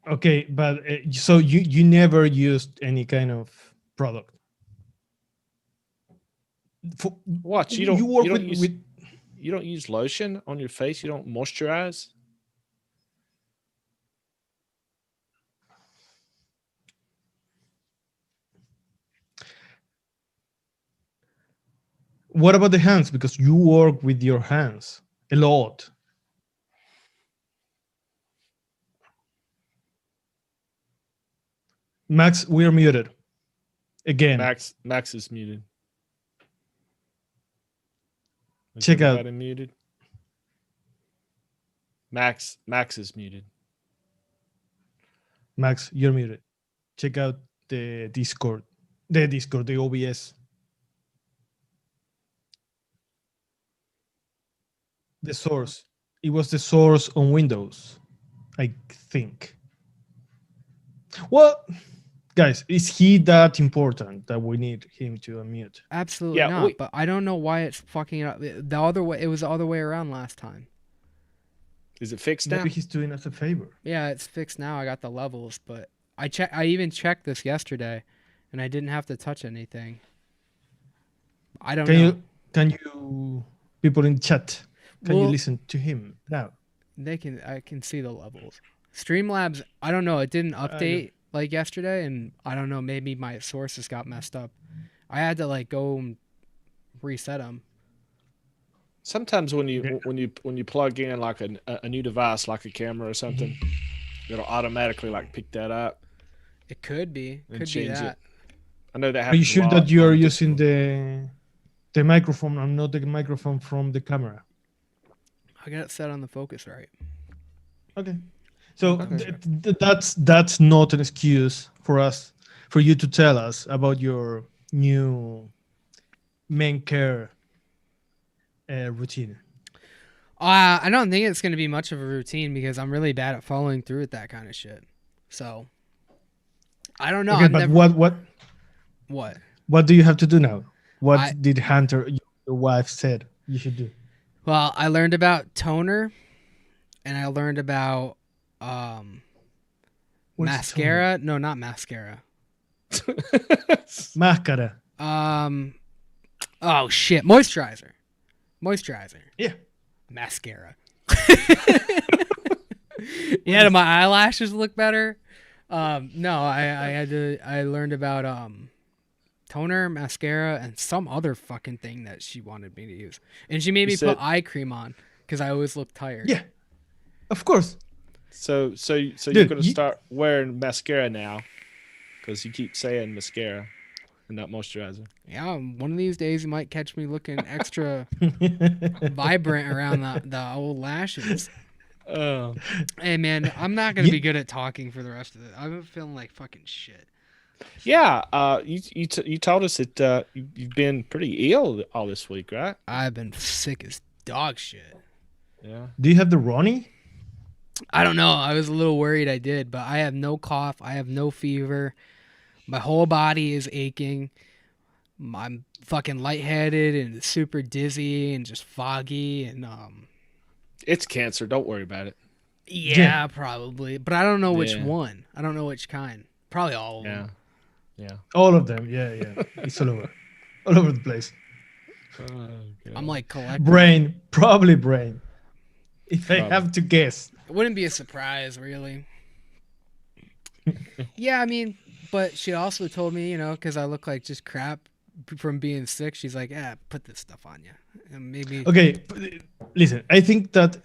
Okay, but so you never used any kind of product. For, What you work with you don't use lotion on your face. You don't moisturize. what about the hands? Because you work with your hands a lot. Max, we're muted again. Max is muted. Is Check out everybody muted? Max is muted. Max. You're muted. Check out the Discord. The OBS, the source. It was the source on Windows, I think. Well, guys, is he that important that we need him to unmute? Absolutely Yeah, not. But I don't know why it's fucking up. The other way, it was the other way around last time. is it fixed now? Maybe he's doing us a favor. Yeah, it's fixed now. I got the levels, but I even checked this yesterday, and I didn't have to touch anything. I don't Can know. you people in chat? Can you Well, listen to him now? I can see the levels. Streamlabs, I don't know. It didn't I don't. update like yesterday, and I don't know. Maybe my sources got messed up. I had to like go and reset them. Sometimes when Okay. you plug in like a new device like a camera or something, it'll automatically like pick that up It could be, and could be change it. that. I know that Are you happens a sure lot that you are on using Discord. the microphone and not the microphone from the camera? I got it set on the focus right. Okay. So Okay. that's not an excuse for us for you to tell us about your new men care routine. I don't think it's gonna be much of a routine because I'm really bad at following through with that kind of shit. So I don't know. Okay, I'm but never what what do you have to do now? I What did Hunter, your wife, said you should do? well I learned about toner and I learned about um What is toner? mascara. No, not mascara. Máscara. Um oh shit, moisturizer, Yeah. mascara. Yeah, do my eyelashes look better? No, I learned about toner, mascara, and some other fucking thing that she wanted me to use. And she made You me put said eye cream on because I always look tired. Yeah. Of course, so you're dude. gonna start wearing mascara now because you keep saying mascara and not moisturizer. Yeah, one of these days you might catch me looking extra vibrant around the old lashes. Oh, Hey man, I'm not gonna Yeah, be good at talking for the rest of it. I'm feeling like fucking shit. yeah. You told us that you've been pretty ill all this week, right? I've been sick as dog shit. Yeah. do you have the Ronnie? I don't know. I was a little worried I did, but I have no cough. I have no fever. My whole body is aching. I'm fucking lightheaded and super dizzy and just foggy and It's cancer. Don't worry about it. Yeah. yeah, probably. But I don't know which Yeah. one. I don't know which kind. Probably all of Yeah. them. Yeah. All of them. Yeah, yeah. It's all over the place. Oh, I'm God. like collecting. Brain, probably brain. If I Probably. have to guess. It wouldn't be a surprise, really. Yeah, I mean, but she also told me, because I look like just crap from being sick. She's like, "Yeah, put this stuff on you," and maybe. Okay, listen. I think that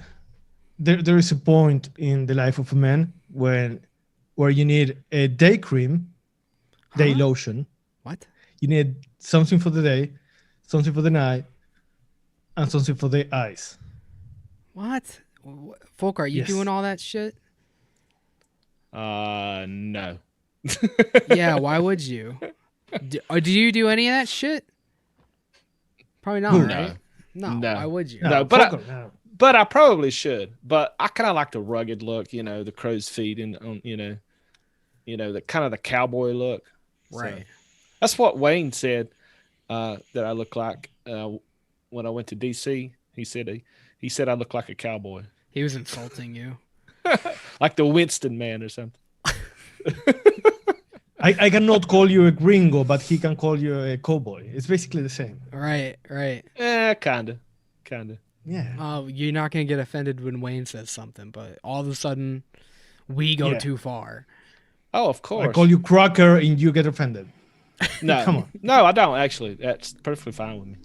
there is a point in the life of a man where you need a day cream, day Huh? lotion. What? You need something for the day, something for the night, and something for the eyes. What? Folk, are you doing Yes. all that shit? No. Yeah, why would you? Do you do any of that shit? Probably not, Who? right? No. No, why No. would you? No, No, but fuck no. but I probably should. But I kind of like the rugged look, the crow's feet and the kind of the cowboy look. So Right. that's what Wayne said that I look like when I went to DC. He said I look like a cowboy, He was insulting you. like the Winston man or something. I cannot call you a gringo, but he can call you a cowboy. It's basically the same. Right. Kinda. Yeah. Oh, you're not gonna get offended when Wayne says something, but all of a sudden, we go Yeah. too far. Oh, of I course. call you cracker and you get offended. No, Come on. No, I don't actually. That's perfectly fine with me.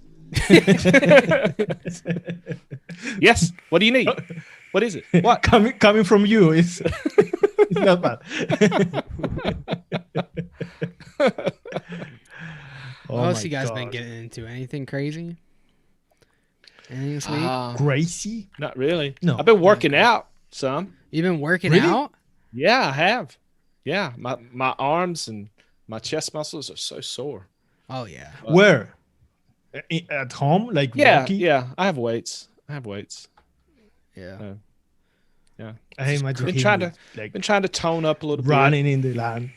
Yes. What do you need? What is it? What? Coming from you is it's not bad. What else you guys God. been getting into? Anything crazy? Anything this week? Crazy? Not really. No. I've been working out some. You been working Really? out? Yeah, I have. Yeah, my arms and my chest muscles are so sore. Oh yeah. Where? At home? Like Yeah, Rocky? yeah. I have weights. Yeah. I imagine Been him trying with, like Been trying to tone up a little running in the land,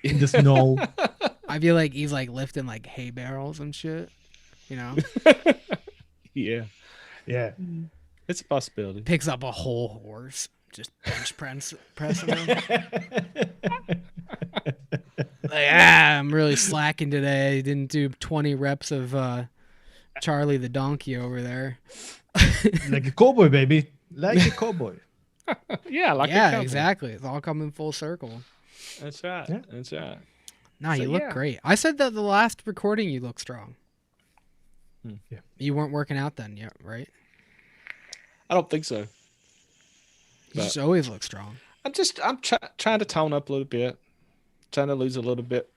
in the snow. I feel like he's like lifting like hay barrels and shit. You know, bit. Yeah, Yeah. it's a possibility. picks up a whole horse, just bench pressing him. Like, I'm really slacking today. Didn't do 20 reps of Charlie the donkey over there. Like a cowboy, baby. Like a cowboy. Yeah, like a yeah, couple. exactly. It's all coming full circle. That's right. Yeah. That's right. Nah, So, you look yeah. great. I said that the last recording you look strong. Yeah. You weren't working out then yet, right? I don't think so. You But- just always look strong. I'm trying to tone up a little bit, trying to lose a little bit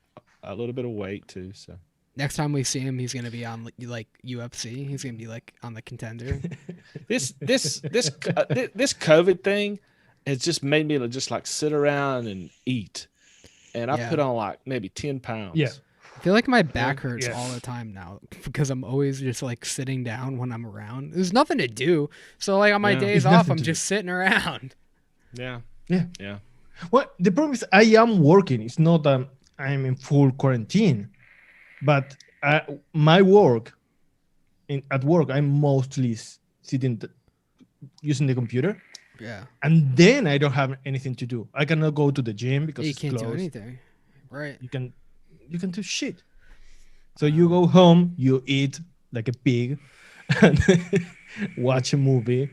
of weight too. So Next time we see him, he's gonna be on like UFC. He's gonna be like on the Contender. this COVID thing has just made me just like sit around and eat, and I Yeah. put on like maybe 10 pounds. Yeah. I feel like my back hurts Yeah. all the time now because I'm always just like sitting down when I'm around. There's nothing to do, so like on my Yeah. days There's off, nothing I'm to just sitting around. Yeah. Yeah. Yeah. Well, the problem is I am working. It's not that I'm in full quarantine, but my work, at work, I'm mostly sitting, using the computer, Yeah, and then I don't have anything to do. I cannot go to the gym because you it's can't closed. do anything, right? You can do shit. So you go home, you eat like a pig, and watch a movie,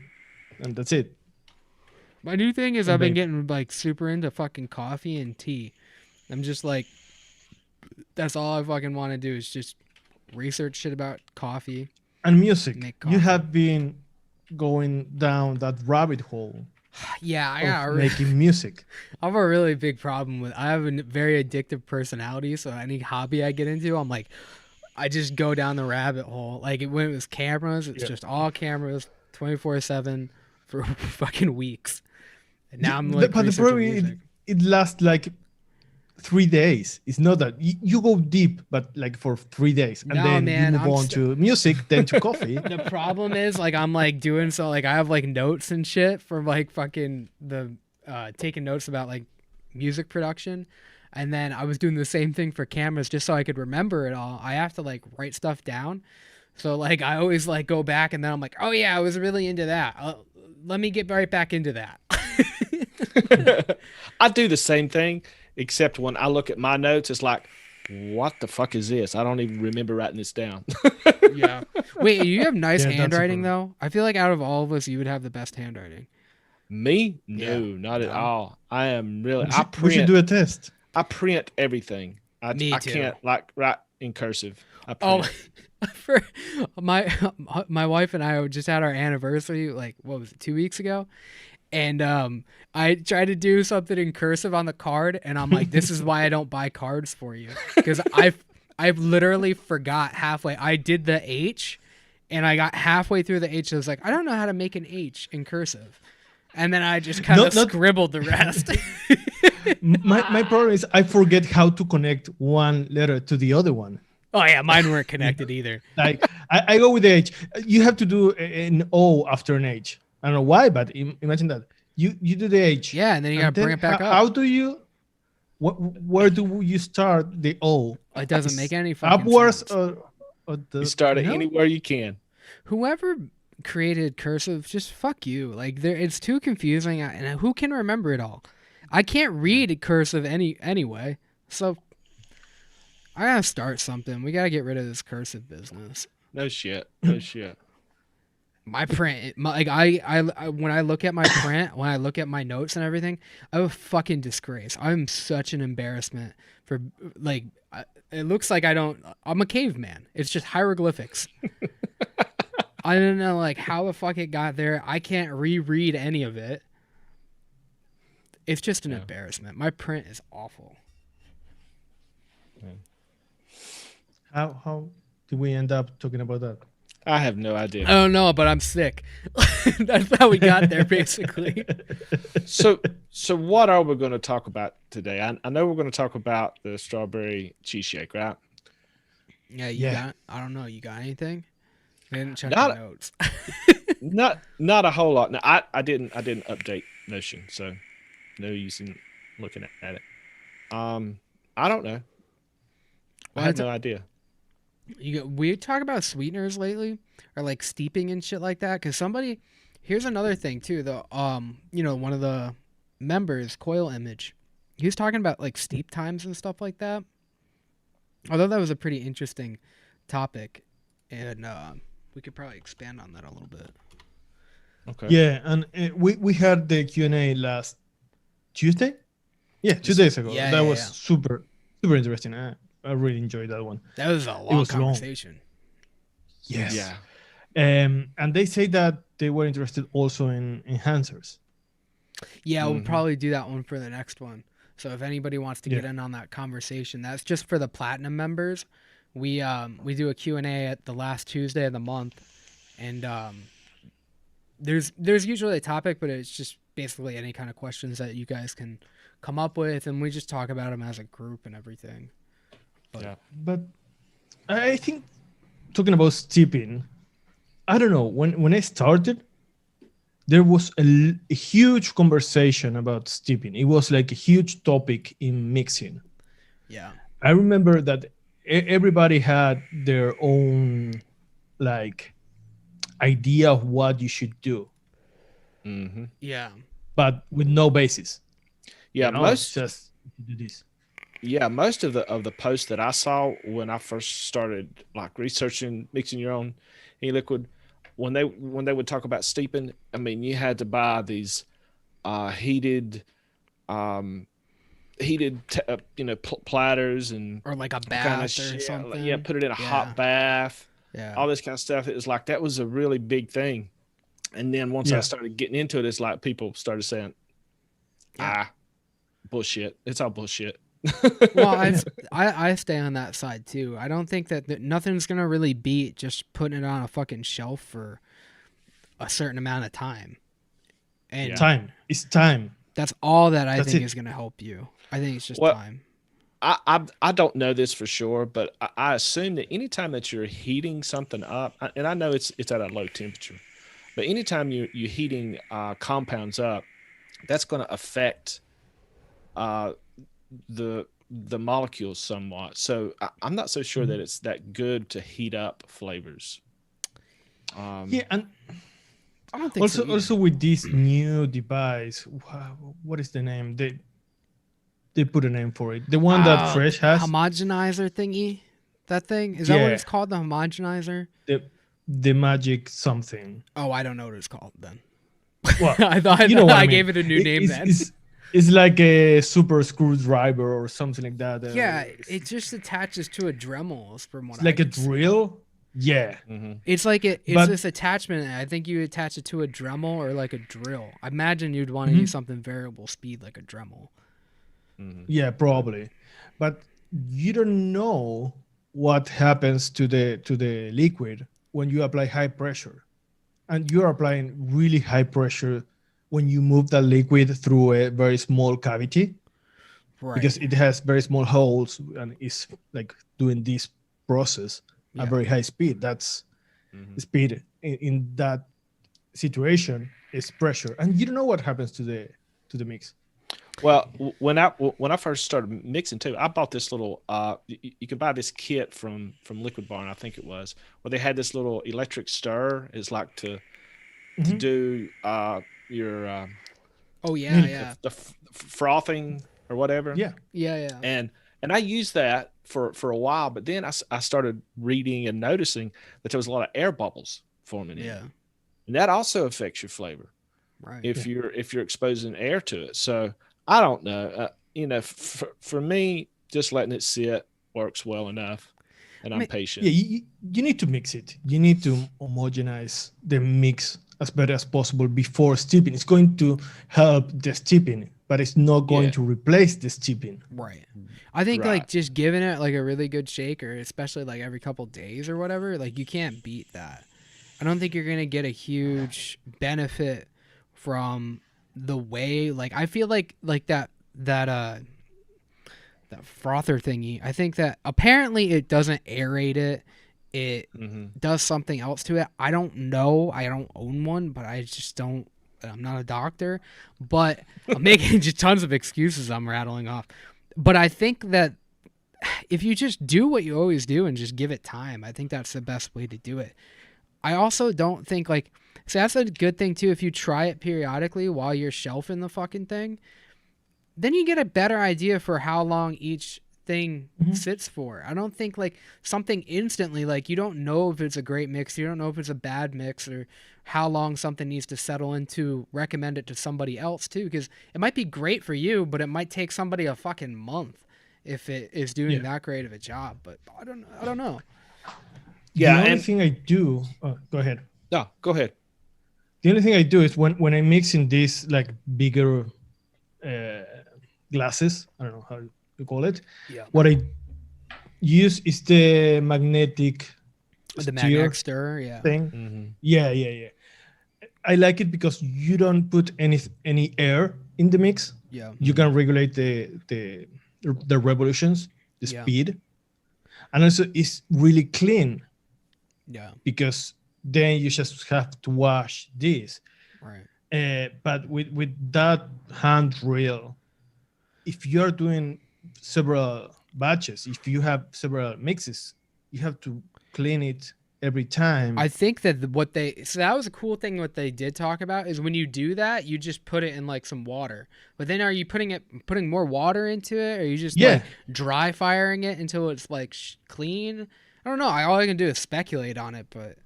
and that's it. My new thing is And I've been then- getting like super into fucking coffee and tea. I'm just like, that's all I fucking want to do is just research shit about coffee. And music. Make You coffee. have been going down that rabbit hole Yeah, I of got making music. I have a really big problem with. I have a very addictive personality, so any hobby I get into, I'm like, I just go down the rabbit hole. Like when it was cameras, it's Yeah. just all cameras, 24/7 for fucking weeks. And now I'm The- like, but the researching problem music. it lasts like 3 days. It's not that you go deep, but like for 3 days, and No, then man, you move I'm on to music, then to coffee. The problem is like I'm like doing so like I have like notes and shit for like fucking the taking notes about like music production, and then I was doing the same thing for cameras just so I could remember it all. I have to like write stuff down, so like I always like go back and then I'm like, oh yeah, I was really into that. Let me get right back into that. I do the same thing, except when I look at my notes, it's like, what the fuck is this? I don't even remember writing this down. Yeah. Wait, you have nice Yeah, that's a handwriting problem. though. I feel like out of all of us, you would have the best handwriting. Me? Yeah. No, not at No. all. I am really. We should do a test. I print everything. I Me too. can't like write in cursive. I Oh, print. for my wife and I just had our anniversary. Like, what was it, 2 weeks ago? And I tried to do something in cursive on the card, and I'm like, this is why I don't buy cards for you, because I've literally forgot halfway. I did the H, and I got halfway through the H. And I was like, I don't know how to make an H in cursive, and then I just kind of Not- scribbled the rest. My problem is I forget how to connect one letter to the other one. Oh yeah, mine weren't connected either. Like I go with the H. You have to do an O after an H. I don't know why, but imagine that you do the H. Yeah, and then you gotta and bring then it back up. How do you? Where do you start the O? It doesn't make any fucking Upwards sense. or the? You start it no? anywhere you can. Whoever created cursive, just fuck you. Like it's too confusing, and who can remember it all? I can't read cursive anyway. So I gotta start something. We gotta get rid of this cursive business. No shit. No shit. My print, like when I look at my print, when I look at my notes and everything, I'm a fucking disgrace. I'm such an embarrassment for like. It looks like I'm a caveman. It's just hieroglyphics. I don't know like how the fuck it got there. I can't reread any of it. It's just an embarrassment. My print is awful. How did we end up talking about that? I have no idea. I don't know, but I'm sick. That's how we got there, basically. So what are we going to talk about today? I know we're going to talk about the strawberry cheeseshake, right? Yeah, got. I don't know. You got anything? I didn't check Not- the notes. Not a whole lot. No, I didn't update Notion, so no use in looking at it. I don't know. I have no idea. We talk about sweeteners lately, or like steeping and shit like that. Cause here's another thing too. One of the members, Coil Image, he was talking about like steep times and stuff like that. Although that was a pretty interesting topic, and we could probably expand on that a little bit. Okay. Yeah, and we had the Q&A last Tuesday. Yeah, 2 days ago. Yeah, that yeah, was yeah. super interesting. I really enjoyed that one. That was a long was long. conversation. Yes. Yeah. And they say that they were interested also in enhancers. Yeah, we'll probably do that one for the next one. So if anybody wants to get Yeah. in on that conversation, that's just for the platinum members. We do a Q&A at the last Tuesday of the month, and there's usually a topic, but it's just basically any kind of questions that you guys can come up with, and we just talk about them as a group and everything. But I think talking about steeping, I don't know, when I started, there was a huge conversation about steeping. It was like a huge topic in mixing. Yeah. I remember that everybody had their own like idea of what you should do, Mm-hmm. Yeah. but with no basis. Yeah, You know, most just do this. Yeah, most of the posts that I saw when I first started like researching mixing your own e-liquid, when they would talk about steeping, I mean, you had to buy these heated platters and Or like a all bath kind of or shit. something. Yeah, put it in a hot bath, Yeah. all this kind of stuff. It was like that was a really big thing. And then once I Yeah. started getting into it, it's like people started saying, bullshit. It's all bullshit. Well, I stay on that side too. I don't think that nothing's gonna really beat just putting it on a fucking shelf for a certain amount of time. And Yeah. Time. It's time. that's all that I That's think it. is gonna help you. I think it's just Well, time. I don't know this for sure, but I assume that anytime that you're heating something up, and I know it's at a low temperature, but anytime you're heating compounds up, that's going to affect the molecules somewhat. So I'm not so sure that it's that good to heat up flavors. Yeah, and I don't think so. also with this new device, what is the name? They put a name for it. The one that Fresh has. Homogenizer thingy. That thing is that what Yeah. it's called? The homogenizer. The magic something. Oh, I don't know what it's called then. Well, I thought you know what I I mean. gave it a new name then. It's like a super screwdriver or something like that. Yeah, it just attaches to a Dremel, from what It's like I a can see. drill. Yeah. Mm-hmm. It's like it's But- this attachment. I think you attach it to a Dremel or like a drill. I imagine you'd want to Mhm. use something variable speed like a Dremel. Mm-hmm. Yeah, probably. But you don't know what happens to the liquid when you apply high pressure. And you're applying really high pressure when you move that liquid through a very small cavity, Right. because it has very small holes and it's like doing this process Yeah. at very high speed. That's Mm-hmm. speed in that situation is pressure, and you don't know what happens to the mix. Well, when I first started mixing too, I bought this little. You could buy this kit from Liquid Barn, I think it was, where they had this little electric stir. It's like to Mhm. do your Oh yeah, Milk. yeah, frothing or whatever. Yeah. yeah, yeah. and I used that for a while, but then I started reading and noticing that there was a lot of air bubbles forming in Yeah. it, and that also affects your flavor Right. Yeah. if you're exposing air to it. So I don't know. For me, just letting it sit works well enough, and I I'm mean, patient. Yeah, you need to mix it. You need to homogenize the mix as better as possible before steeping. It's going to help the steeping, but it's not going Yeah, to replace the steeping. right. I think like right. just giving it like a really good shake, or especially like every couple days or whatever, like you can't beat that. I don't think you're gonna get a huge benefit from the way like I feel like that frother thingy. I think that apparently it doesn't aerate it. It Hmm. does something else to it. I don't know. I don't own one, but I just don't. I'm not a doctor, but I'm making just tons of excuses I'm rattling off. But I think that if you just do what you always do and just give it time, I think that's the best way to do it. I also don't think like so that's a good thing too. If you try it periodically while you're shelving the fucking thing, then you get a better idea for how long each thing Mhm. sits for. I don't think like something instantly like you don't know if it's a great mix, you don't know if it's a bad mix or how long something needs to settle into recommend it to somebody else too because it might be great for you, but it might take somebody a fucking month if it is doing Yeah. that great of a job. But I don't know. The Yeah, only and thing I do, go ahead. no, go ahead. The only thing I do is when I mix in these like bigger uh, glasses, I don't know how you call it. Yeah. What I use is the magnetic The magnetic stir stir, yeah. thing. Hmm. Yeah. I like it because you don't put any air in the mix. Yeah. You can regulate the revolutions, the Yeah. speed, and also it's really clean Yeah. because then you just have to wash this. Right. But with that hand reel, if you're doing several batches, if you have several mixes, you have to clean it every time. I think that what they so that was a cool thing what they did talk about is when you do that you just put it in like some water, but then are you putting more water into it, or are you just Yeah. like dry firing it until it's like clean? I don't know. All I can do is speculate on it, but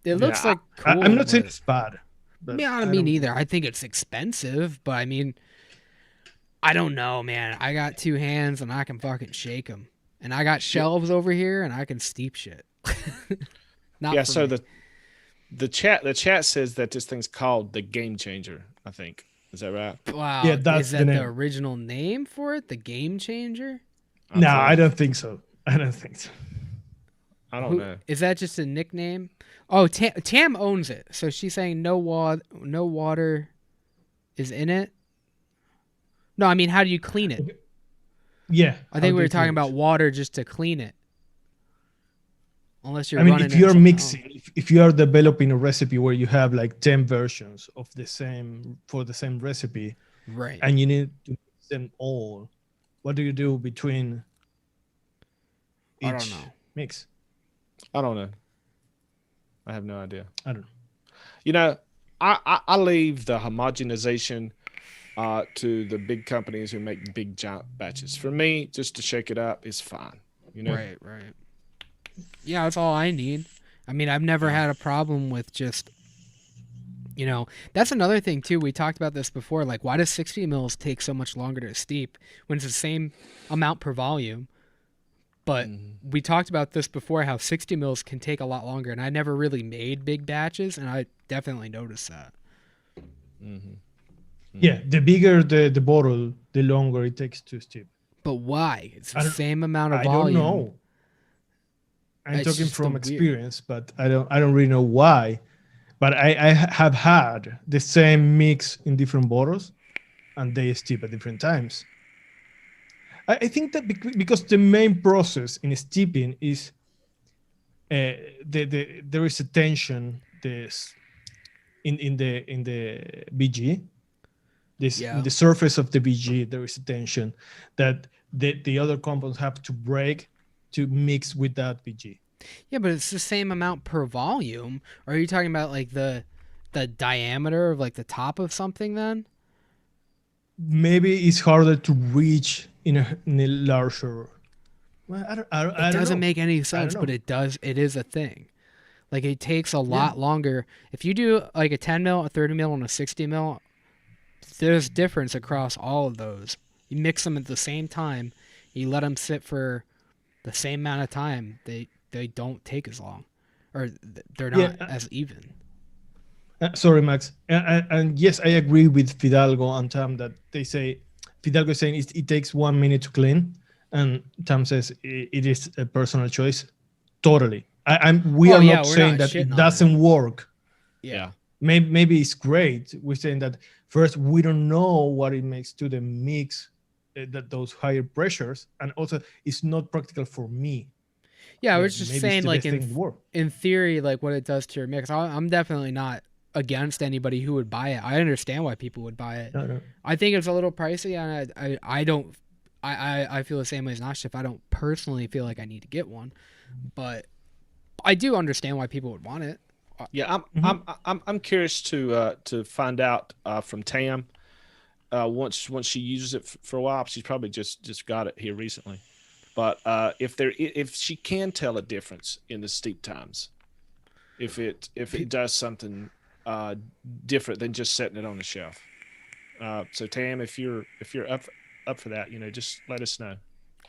it Yeah, looks like I'm cool. not saying But it's bad, but yeah, I I mean don't. neither. I think it's expensive, but I mean I don't know, man. I got two hands and I can fucking shake them, and I got shelves over here and I can steep shit. Not yeah. for So me. the chat says that this thing's called the Game Changer. I think is that right? Yeah, Wow, is that's the that the name. original name for it? The Game Changer? I No, I think. don't think so. I don't think so. I don't Who know. is that? Just a nickname? Oh, Tam owns it, so she's saying no water is in it. No, I mean, how do you clean it? Okay. Yeah, I how think do we were you talking clean about it? water just to clean it, unless you're I mean, running if it you're something mixing, if you are developing a recipe where you have like 10 versions of the same for the same recipe, right? and you need to mix them all, what do you do between I don't each know. mix? I don't know. I have no idea. I don't know. You know, I leave the homogenization to the big companies who make big giant batches. For me, just to shake it up is fine. You know. Right. Yeah, that's all I need. I mean, I've never had a problem with just, that's another thing too. We talked about this before. Like, why does 60 mils take so much longer to steep when it's the same amount per volume? But Mhm. we talked about this before, how 60 mils can take a lot longer, and I never really made big batches, and I definitely noticed that. Mhm. Yeah, the bigger the bottle, the longer it takes to steep. But why? It's the I don't, same amount of I don't volume. know. I'm It's talking just a from weird. experience, but I don't really know why. But I have had the same mix in different bottles, and they steep at different times. I think that because the main process in steeping is there is a tension this in the BG, this in Yeah. the surface of the BG there is a tension that the other compounds have to break to mix with that BG. Yeah, but it's the same amount per volume. Or are you talking about like the diameter of like the top of something then? maybe it's harder to reach in a larger. Well, It I don't doesn't know. make any I don't sense, but know. it does. It is a thing. Like it takes a Yeah. lot longer. If you do like a 10 mil, a 30 mil, and a 60 mil, there's difference across all of those. You mix them at the same time. You let them sit for the same amount of time. They don't take as long, or they're Yeah. not as even. Sorry, Max. And yes, I agree with Fidalgo and Tam that they say Fidalgo is saying it takes 1 minute to clean, and Tam says it is a personal choice. Totally. We Oh are yeah, not we're saying not that it shitting on it. doesn't work. Yeah. Yeah. Maybe it's great. We're saying that first we don't know what it makes to the mix, that those higher pressures, and also it's not practical for me. Yeah, I Yeah, was just maybe it's saying, the like best thing in the world. in theory, like what it does to your mix. I'm definitely not against anybody who would buy it. I understand why people would buy it. No, no. I think it's a little pricey, and I don't. I feel the same way as Nashif. I don't personally feel like I need to get one, but I do understand why people would want it. Yeah, Mhm. I'm curious to find out from Tam once she uses it for a while. She's probably just got it here recently, but if she can tell a difference in the steep times, if it does something uh, different than just setting it on the shelf. So Tam, if you're up for that, just let us know.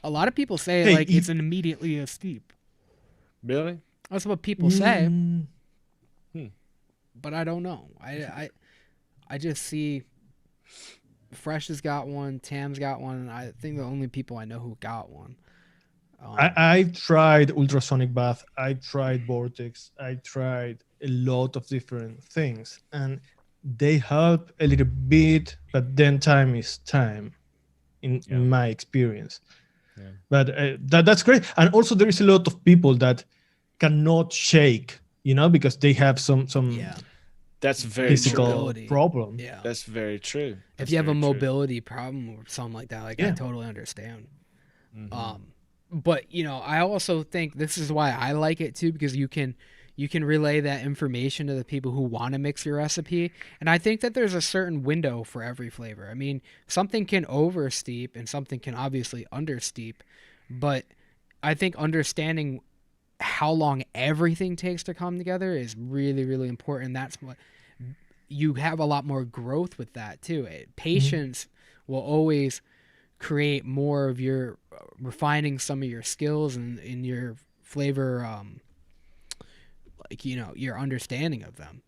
A lot of people say Hey, like it's an immediately as steep. Really? That's what people say, mm, Hmm. but I don't know. I just see Fresh has got one, Tam's got one, and I think the only people I know who got one. I tried ultrasonic bath. I tried vortex. I tried a lot of different things, and they help a little bit, but then time is time, in Yeah. my experience. Yeah. But that's great. And also, there is a lot of people that cannot shake, because they have some Yeah, That's very true. physical mobility. problem. Yeah, That's very true. if That's you have a very true. mobility problem or something like that, like I Yeah. totally understand. Mhm. But I also think this is why I like it too, because you can relay that information to the people who want to mix your recipe, and I think that there's a certain window for every flavor. I mean, something can over steep and something can obviously under steep, but I think understanding how long everything takes to come together is really, really important. That's what you have a lot more growth with that too. Patience will always create more of your refining some of your skills and in your flavor, like your understanding of them.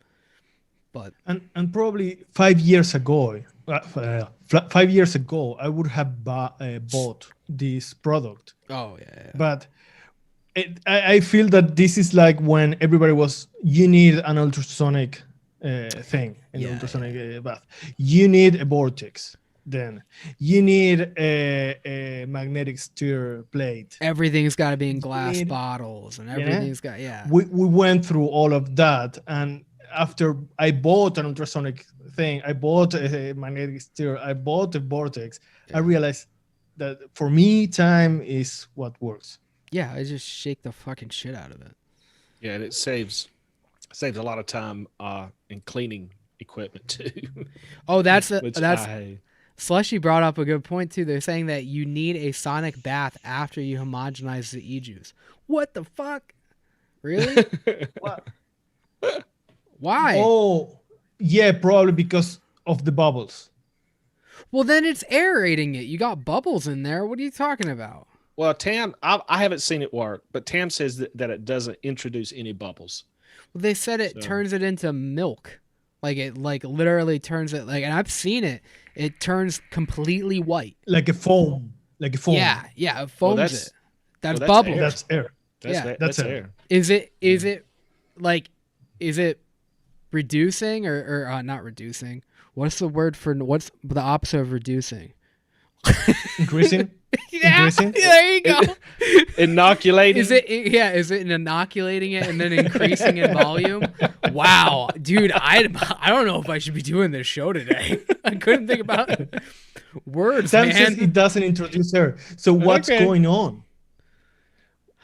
But And probably 5 years ago, 5 years ago, I would have bought this product. oh yeah. But I feel that this is like when everybody was, you need an ultrasonic thing, an Yeah, ultrasonic bath. You need a vortex. Then you need a magnetic stir plate. Everything's got to be in You glass need, bottles, and yeah. everything's got We went through all of that, and after I bought an ultrasonic thing, I bought a magnetic stir, I bought a vortex. I realized that for me, time is what works. yeah. I just shake the fucking shit out of it. Yeah, and it saves a lot of time in cleaning equipment too. Oh, that's Which I Slushy brought up a good point too. They're saying that you need a sonic bath after you homogenize the e-juice. What the fuck? Really? What? Why? Oh, yeah, probably because of the bubbles. Well, then it's aerating it. You got bubbles in there. What are you talking about? Well, Tam, I haven't seen it work, but Tam says that it doesn't introduce any bubbles. Well, they said it turns it into milk. Like it literally turns it and I've seen it. It turns completely white. Like a foam. Yeah, it foams that's- it. That's that's bubbles. air. That's air. That's air. air. Is it like is it reducing or not reducing? What's the word for what's the opposite of reducing? Increasing? Yeah, Increasing? there you go. Inoculating. Is it inoculating it and then increasing in volume? Wow, dude, I don't know if I should be doing this show today. I couldn't think about words, Sam man. says it doesn't introduce air. So what's Okay. going on?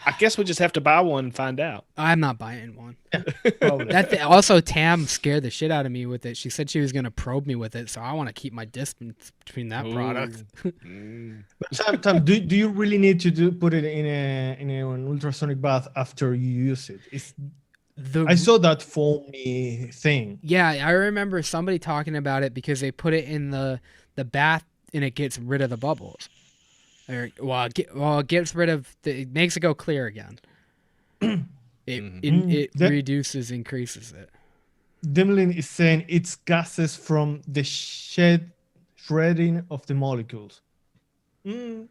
I guess we just have to buy one and find out. I'm not buying one. Probably. Also, Tam scared the shit out of me with it. She said she was gonna probe me with it, so I want to keep my distance between that product. Sam, do you really need to put it in an ultrasonic bath after you use it? I saw that foamy thing. Yeah, I remember somebody talking about it because they put it in the bath and it gets rid of the bubbles. It gets rid of it makes it go clear again. It reduces, increases it. Demlin is saying it's gases from the shredding of the molecules. That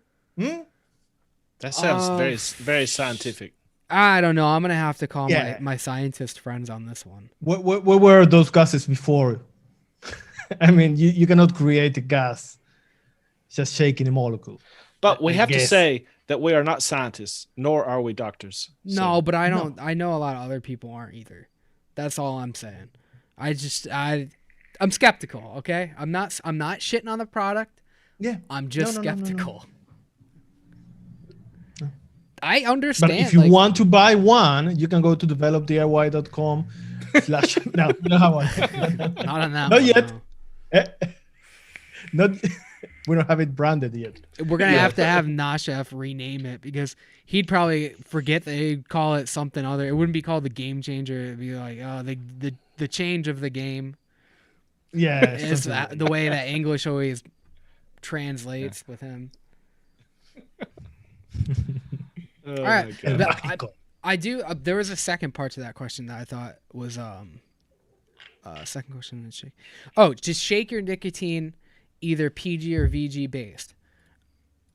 sounds very, very scientific. I don't know. I'm gonna have to call my scientist friends on this one. What were those gases before? I mean, you cannot create a gas just shaking a molecule. But we have to say that we are not scientists, nor are we doctors. No, but I don't. No. I know a lot of other people aren't either. That's all I'm saying. I'm skeptical. Okay, I'm not shitting on the product. Yeah, I'm just skeptical. No. I understand. But if you want to buy one, you can go to developdiy.com. No, you know how not on that. Not yet. Not. We don't have it branded yet. We're gonna have to have Nashef rename it because he'd probably forget that he'd call it something other. It wouldn't be called the Game Changer. It'd be like, oh, the change of the game. Yeah, is the way that English always translates with him. All right, I do. There was a second part to that question that I thought was second question. Oh, just shake your nicotine. Either PG or VG based.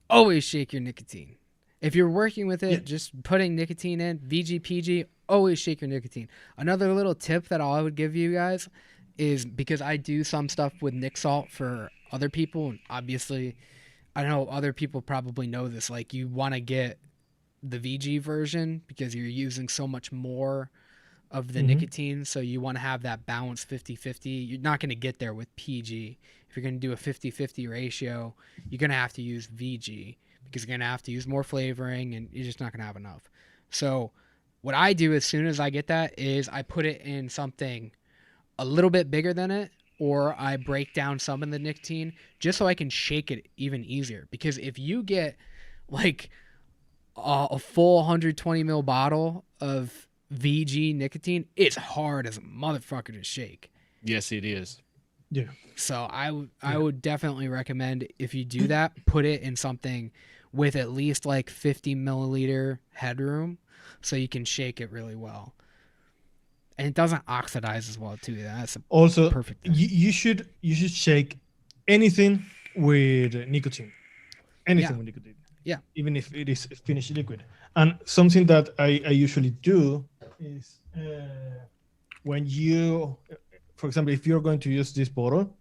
Always shake your nicotine. If you're working with it, just putting nicotine in, VG, PG, always shake your nicotine. Another little tip that I would give you guys is because I do some stuff with Nic Salt for other people, and obviously I know other people probably know this, like you want to get the VG version because you're using so much more of the nicotine, so you want to have that balance 50-50. You're not going to get there with PG. If you're going to do a 50-50 ratio, you're going to have to use VG because you're going to have to use more flavoring and you're just not going to have enough. So what I do as soon as I get that is I put it in something a little bit bigger than it, or I break down some of the nicotine just so I can shake it even easier. Because if you get like a full 120 ml bottle of VG nicotine, it's hard as a motherfucker to shake. Yes, it is. Yeah. So I would definitely recommend if you do that, put it in something with at least like 50 milliliter headroom so you can shake it really well. And it doesn't oxidize as well too. That's also perfect thing. You should shake anything with nicotine. Anything with nicotine. Yeah. Even if it is finished liquid. And something that I usually do is when you, for example, if you're going to use this bottle,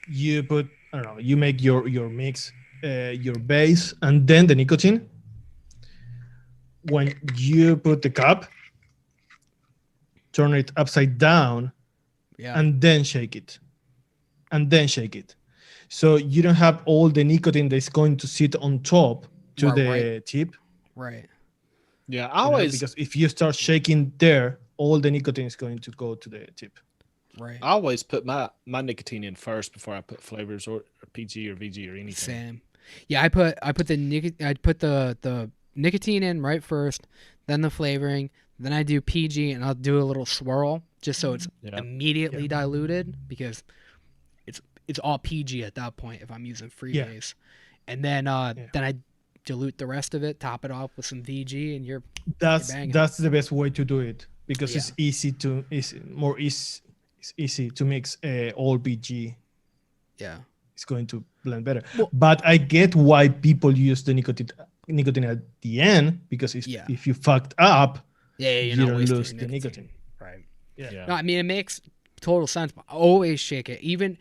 you put, I don't know, you make your mix, your base, and then the nicotine. When you put the cup, turn it upside down, and then shake it. So you don't have all the nicotine that's going to sit on top to the tip. Right. Yeah, I always, because if you start shaking there, all the nicotine is going to go to the tip. Right. I always put my nicotine in first before I put flavors or PG or VG or anything. Same. Yeah, I put the nicotine in right first, then the flavoring, then I do PG, and I'll do a little swirl just so it's immediately diluted because it's all PG at that point if I'm using freebase. And then then I dilute the rest of it, top it off with some VG, and you're banging. That's the best way to do it because it's easy to mix all VG. Yeah, it's going to blend better. Well, but I get why people use the nicotine at the end because if you fucked up, you don't lose the nicotine. Right. Yeah. No, I mean it makes total sense. But always shake it. Even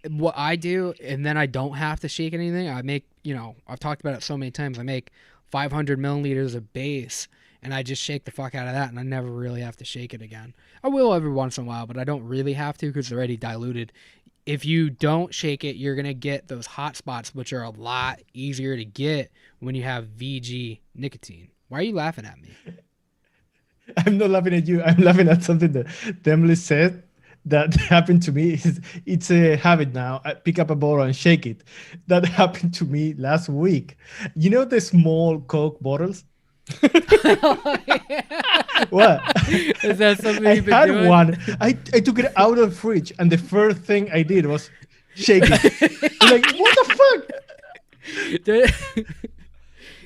what I do, and then I don't have to shake anything. I make, I've talked about it so many times. I make 500 milliliters of base, and I just shake the fuck out of that, and I never really have to shake it again. I will every once in a while, but I don't really have to because it's already diluted. if you don't shake it, you're gonna get those hot spots, which are a lot easier to get when you have VG nicotine. Why are you laughing at me? I'm not laughing at you. I'm laughing at something that Emily said that happened to me. It's a habit now. I pick up a bottle and shake it. That happened to me last week. You know the small Coke bottles? What? Is that something I you've been had doing? one. I took it out of the fridge, and the first thing I did was shake it. I'm like, what the fuck?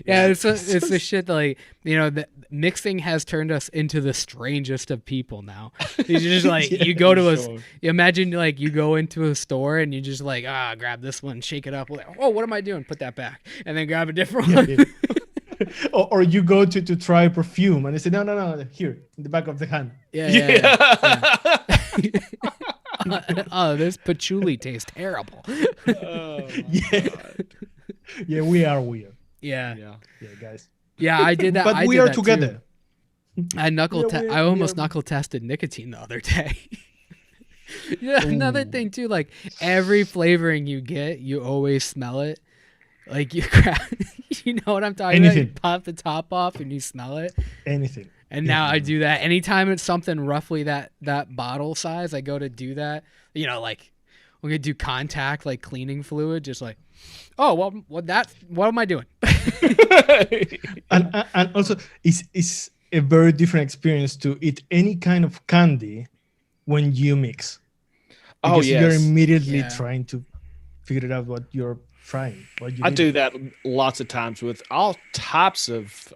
Yeah, it's the shit that, like, you know, the mixing has turned us into the strangest of people now. You just like Yeah, you go to a sure. you imagine like you go into a store and you just like grab this one, shake it up. Like, oh, what am I doing? Put that back, and then grab a different one. Yeah. Or you go to try perfume and they say, no, here in the back of the hand. Yeah. Oh, this patchouli tastes terrible. Oh, my Yeah. God. Yeah, we are weird. Yeah, Yeah, guys. I did that. But I we did are that too. together. I almost knuckle tested nicotine the other day. Yeah, another Ooh. thing too, like every flavoring you get, you always smell it. Like you grab, you know what I'm talking about? You Anything. pop the top off and you smell it. Anything. And now I do that anytime it's something roughly that bottle size. I go to do that. You know, like we're gonna do contact, like cleaning fluid, just like, oh well, what am I doing? And also it's a very different experience to eat any kind of candy when you mix. Oh, Because you're yes. immediately Yeah. trying to figure it out what you're trying. What you I need. do that lots of times with all types of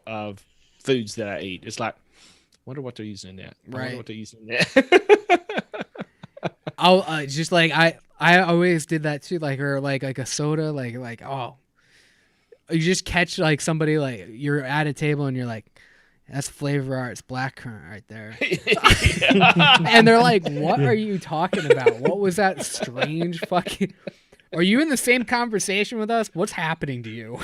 foods that I eat. It's like, wonder what they're using in that. I wonder Right. what they're using in that. I'll just like I always did that too, like or like a soda, like oh, you just catch like somebody like you're at a table and you're like, that's flavor arts blackcurrant right there, and they're like, what are you talking about? What was that strange fucking? Are you in the same conversation with us? What's happening to you?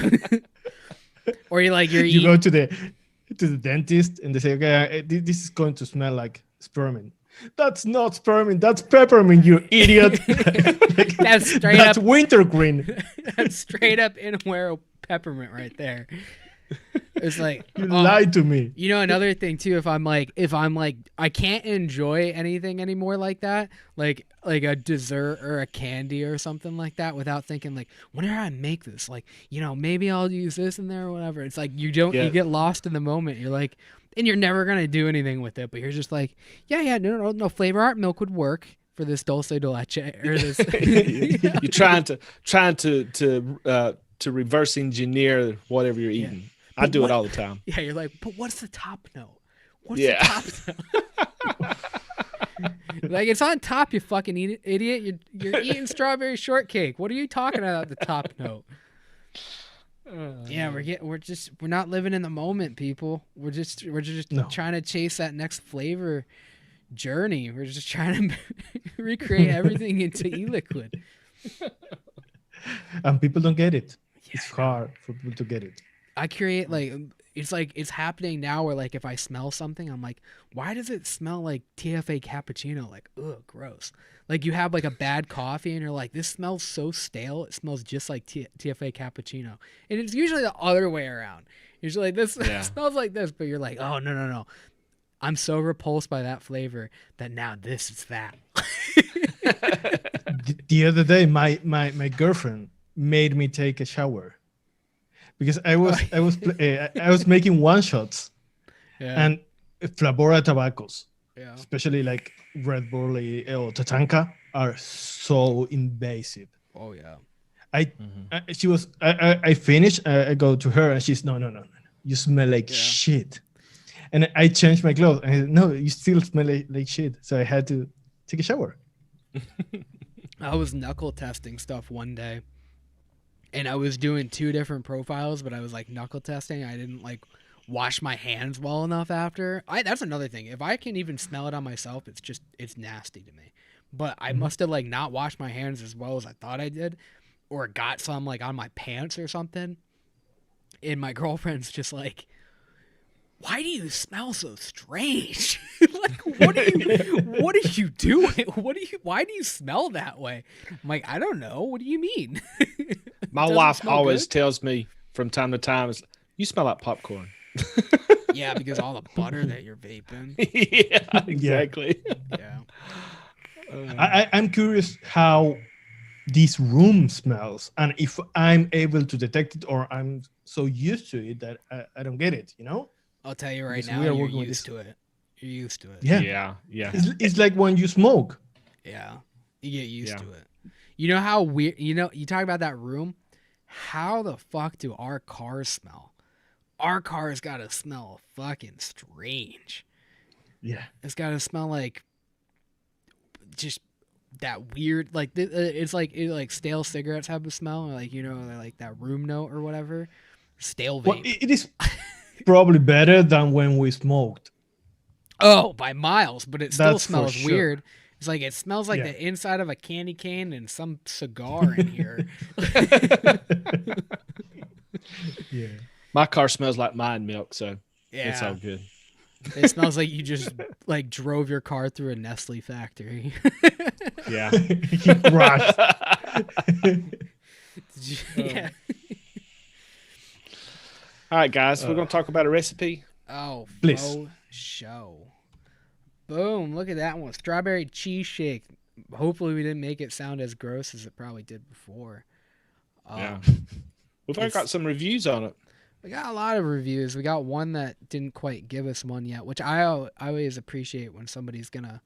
Or you're You eating. go to the dentist and they say, okay, this is going to smell like spearmint. That's not spearmint. That's peppermint, you idiot. Like, That's straight that's up- wintergreen. That's straight up Inaware peppermint right there. It's like You oh. lied to me. You know, another thing too, if I'm like I can't enjoy anything anymore like that, like a dessert or a candy or something like that without thinking like, whenever I make this, like, you know, maybe I'll use this in there or whatever. It's like you get lost in the moment. You're like, and you're never gonna do anything with it, but you're just like, yeah, no, flavor art milk would work for this dulce de leche or this. You're trying to reverse engineer whatever you're eating. I But do what- it all the time. Yeah, you're like, but what's the top note? What's Yeah. the top note? Like, it's on top, you fucking idiot. You're eating strawberry shortcake. What are you talking about at the top note? Yeah, we're not living in the moment, people. We're just No. trying to chase that next flavor journey. We're just trying to recreate everything into e-liquid. And people don't get it. It's hard for people to get it. I create it's happening now where like if I smell something, I'm like, why does it smell like TFA cappuccino? Like, ugh, gross. Like you have like a bad coffee and you're like, this smells so stale. It smells just like TFA cappuccino. And it's usually the other way around. Usually this smells like this, but you're like, oh no. I'm so repulsed by that flavor that now this is that. The other day, my girlfriend made me take a shower because I was making one shots and Flabora tobaccos, especially like Red Bull or Tatanka, are so invasive. Oh yeah. I finished. I go to her and she's no. You smell like shit. And I changed my clothes. And I said, no, you still smell like shit. So I had to take a shower. I was knuckle testing stuff one day, and I was doing 2 different profiles, but I was like knuckle testing. I didn't like wash my hands well enough after. That's another thing. If I can even smell it on myself, it's nasty to me. But I must have like not washed my hands as well as I thought I did, or got some like on my pants or something. And my girlfriend's just like, why do you smell so strange? Like, what are you doing? Why do you smell that way? I'm like, I don't know. What do you mean? My Doesn't wife smell always good? tells me from time to time, "You smell like popcorn." Yeah, because all the butter that you're vaping. Yeah, exactly. Yeah. I'm curious how this room smells, and if I'm able to detect it, or I'm so used to it that I don't get it. I'll tell you right Because now, we are you're working with used this. to it. You're used to it. Yeah, Yeah. it's like when you smoke. Yeah. You get used Yeah. to it. You know how weird, you talk about that room? How the fuck do our cars smell? Our cars gotta smell fucking strange. Yeah. It's gotta smell like just that weird, like it's like stale cigarettes have a smell, like like that room note or whatever. Stale Well, vape. it is probably better than when we smoked. Oh, by miles, but it still That's for smells sure. weird. It's like it smells like Yeah. the inside of a candy cane and some cigar in here. Yeah. My car smells like mine milk, so it's all Yeah. good. It smells like you just like drove your car through a Nestle factory. Yeah. He crashed. Yeah. All right, guys, we're going to talk about a recipe. Oh, Please. faux show. Boom, look at that one. Strawberry cheese shake. Hopefully we didn't make it sound as gross as it probably did before. Yeah. We've already got some reviews on it. We got a lot of reviews. We got one that didn't quite give us one yet, which I always appreciate when somebody's going to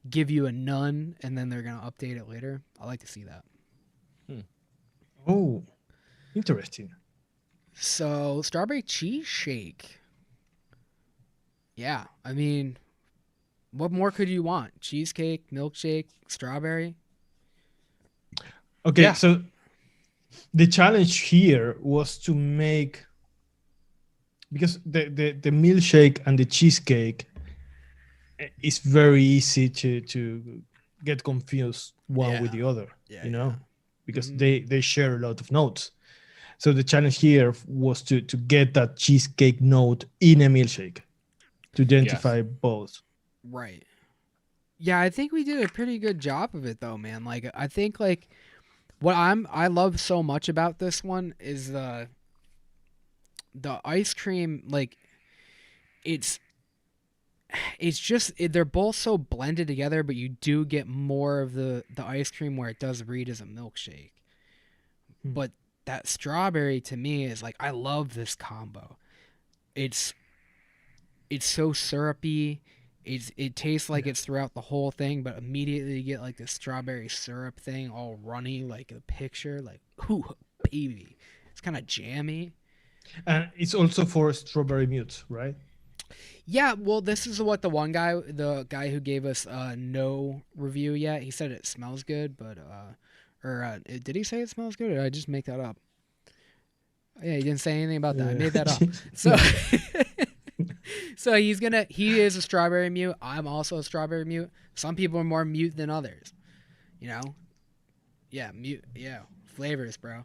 give you a none and then they're going to update it later. I like to see that. Oh, interesting. So, strawberry cheese shake. Yeah, I mean, what more could you want? Cheesecake, milkshake, strawberry? Okay, Yeah. so the challenge here was to make, because the milkshake and the cheesecake is very easy to get confused one with the other, because they share a lot of notes. So the challenge here was to get that cheesecake note in a milkshake to identify both. Right. Yeah, I think we did a pretty good job of it though, man. Like I think like what I love so much about this one is the ice cream, like it's just they're both so blended together, but you do get more of the ice cream where it does read as a milkshake. But that strawberry to me is like, I love this combo. It's so syrupy. It tastes like it's throughout the whole thing, but immediately you get like the strawberry syrup thing all runny, like a picture, like, ooh, baby. It's kind of jammy. And it's also for strawberry mute, right? Yeah, well, this is what the guy who gave us no review yet, he said it smells good, but did he say it smells good, or did I just make that up? Yeah, he didn't say anything about that. I made that up. So, so he is a strawberry mute. I'm also a strawberry mute. Some people are more mute than others. Yeah, mute. Yeah, flavors, bro.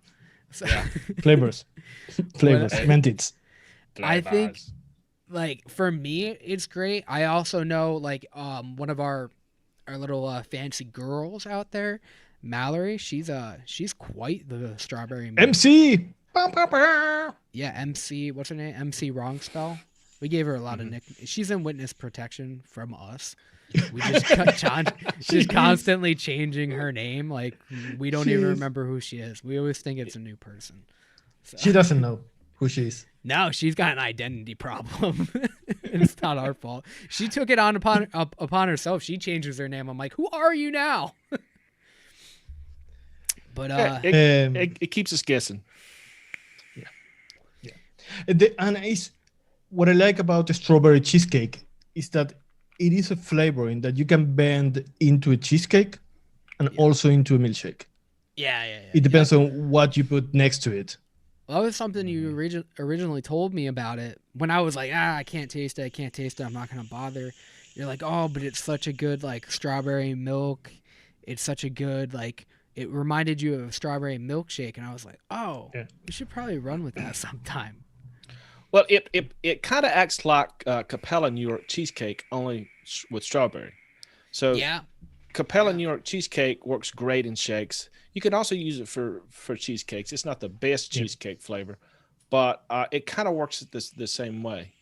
So, Flavors, mentits. I think, like, for me, it's great. I also know, like, one of our little fancy girls out there, Mallory. She's quite the strawberry mute. MC. Yeah, MC. What's her name? MC Wrong Spell. We gave her a lot of nicknames. She's in witness protection from us. We she's constantly changing her name. Like we don't even remember who she is. We always think it's a new person. So. She doesn't know who she is. No, she's got an identity problem. It's not our fault. She took it on upon herself. She changes her name. I'm like, who are you now? But it keeps us guessing. And it's what I like about the strawberry cheesecake is that it is a flavoring that you can bend into a cheesecake and also into a milkshake. Yeah. It depends on what you put next to it. Well, that was something you originally told me about it when I was like, I can't taste it. I'm not going to bother. You're like, oh, but it's such a good, like, strawberry milk. It's such a good, like, it reminded you of a strawberry milkshake. And I was like, oh, we should probably run with that sometime. Well, it kind of acts like Capella New York cheesecake, only with strawberry. So Yeah, Capella yeah, New York cheesecake works great in shakes. You can also use it for cheesecakes. It's not the best Yeah. cheesecake flavor, but it kind of works the same way.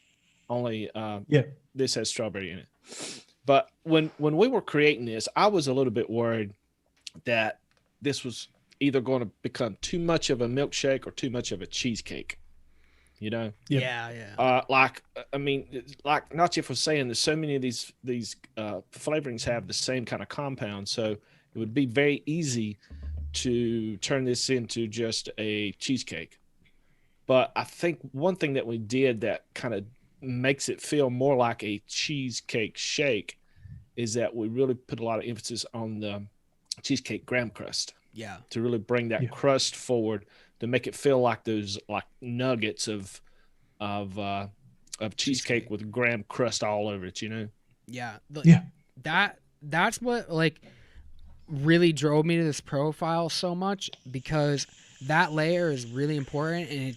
Only Yeah. this has strawberry in it. But when we were creating this, I was a little bit worried that this was either going to become too much of a milkshake or too much of a cheesecake. You know, Yeah. yeah. I mean, like Nachi was saying, there's so many of these flavorings have the same kind of compound, so it would be very easy to turn this into just a cheesecake. But I think one thing that we did that kind of makes it feel more like a cheesecake shake is that we really put a lot of emphasis on the cheesecake graham crust Yeah. to really bring that Yeah. crust forward to make it feel like those like nuggets of uh of cheesecake Cheesecake. with graham crust all over it, you know. Yeah. Yeah. That's what like really drove me to this profile so much, because that layer is really important, and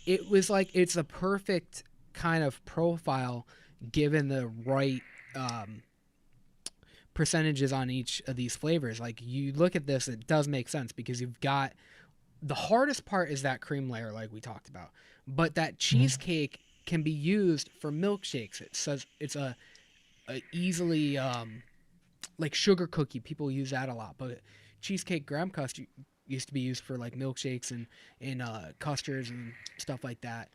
it was like it's a perfect kind of profile given the right um percentages on each of these flavors. Like you look at this, it does make sense because you've got the hardest part is that cream layer, like we talked about, but that Mhm. cheesecake can be used for milkshakes. It says it's a easily like sugar cookie. People use that a lot, but cheesecake graham crust used to be used for like milkshakes and custards and stuff like that.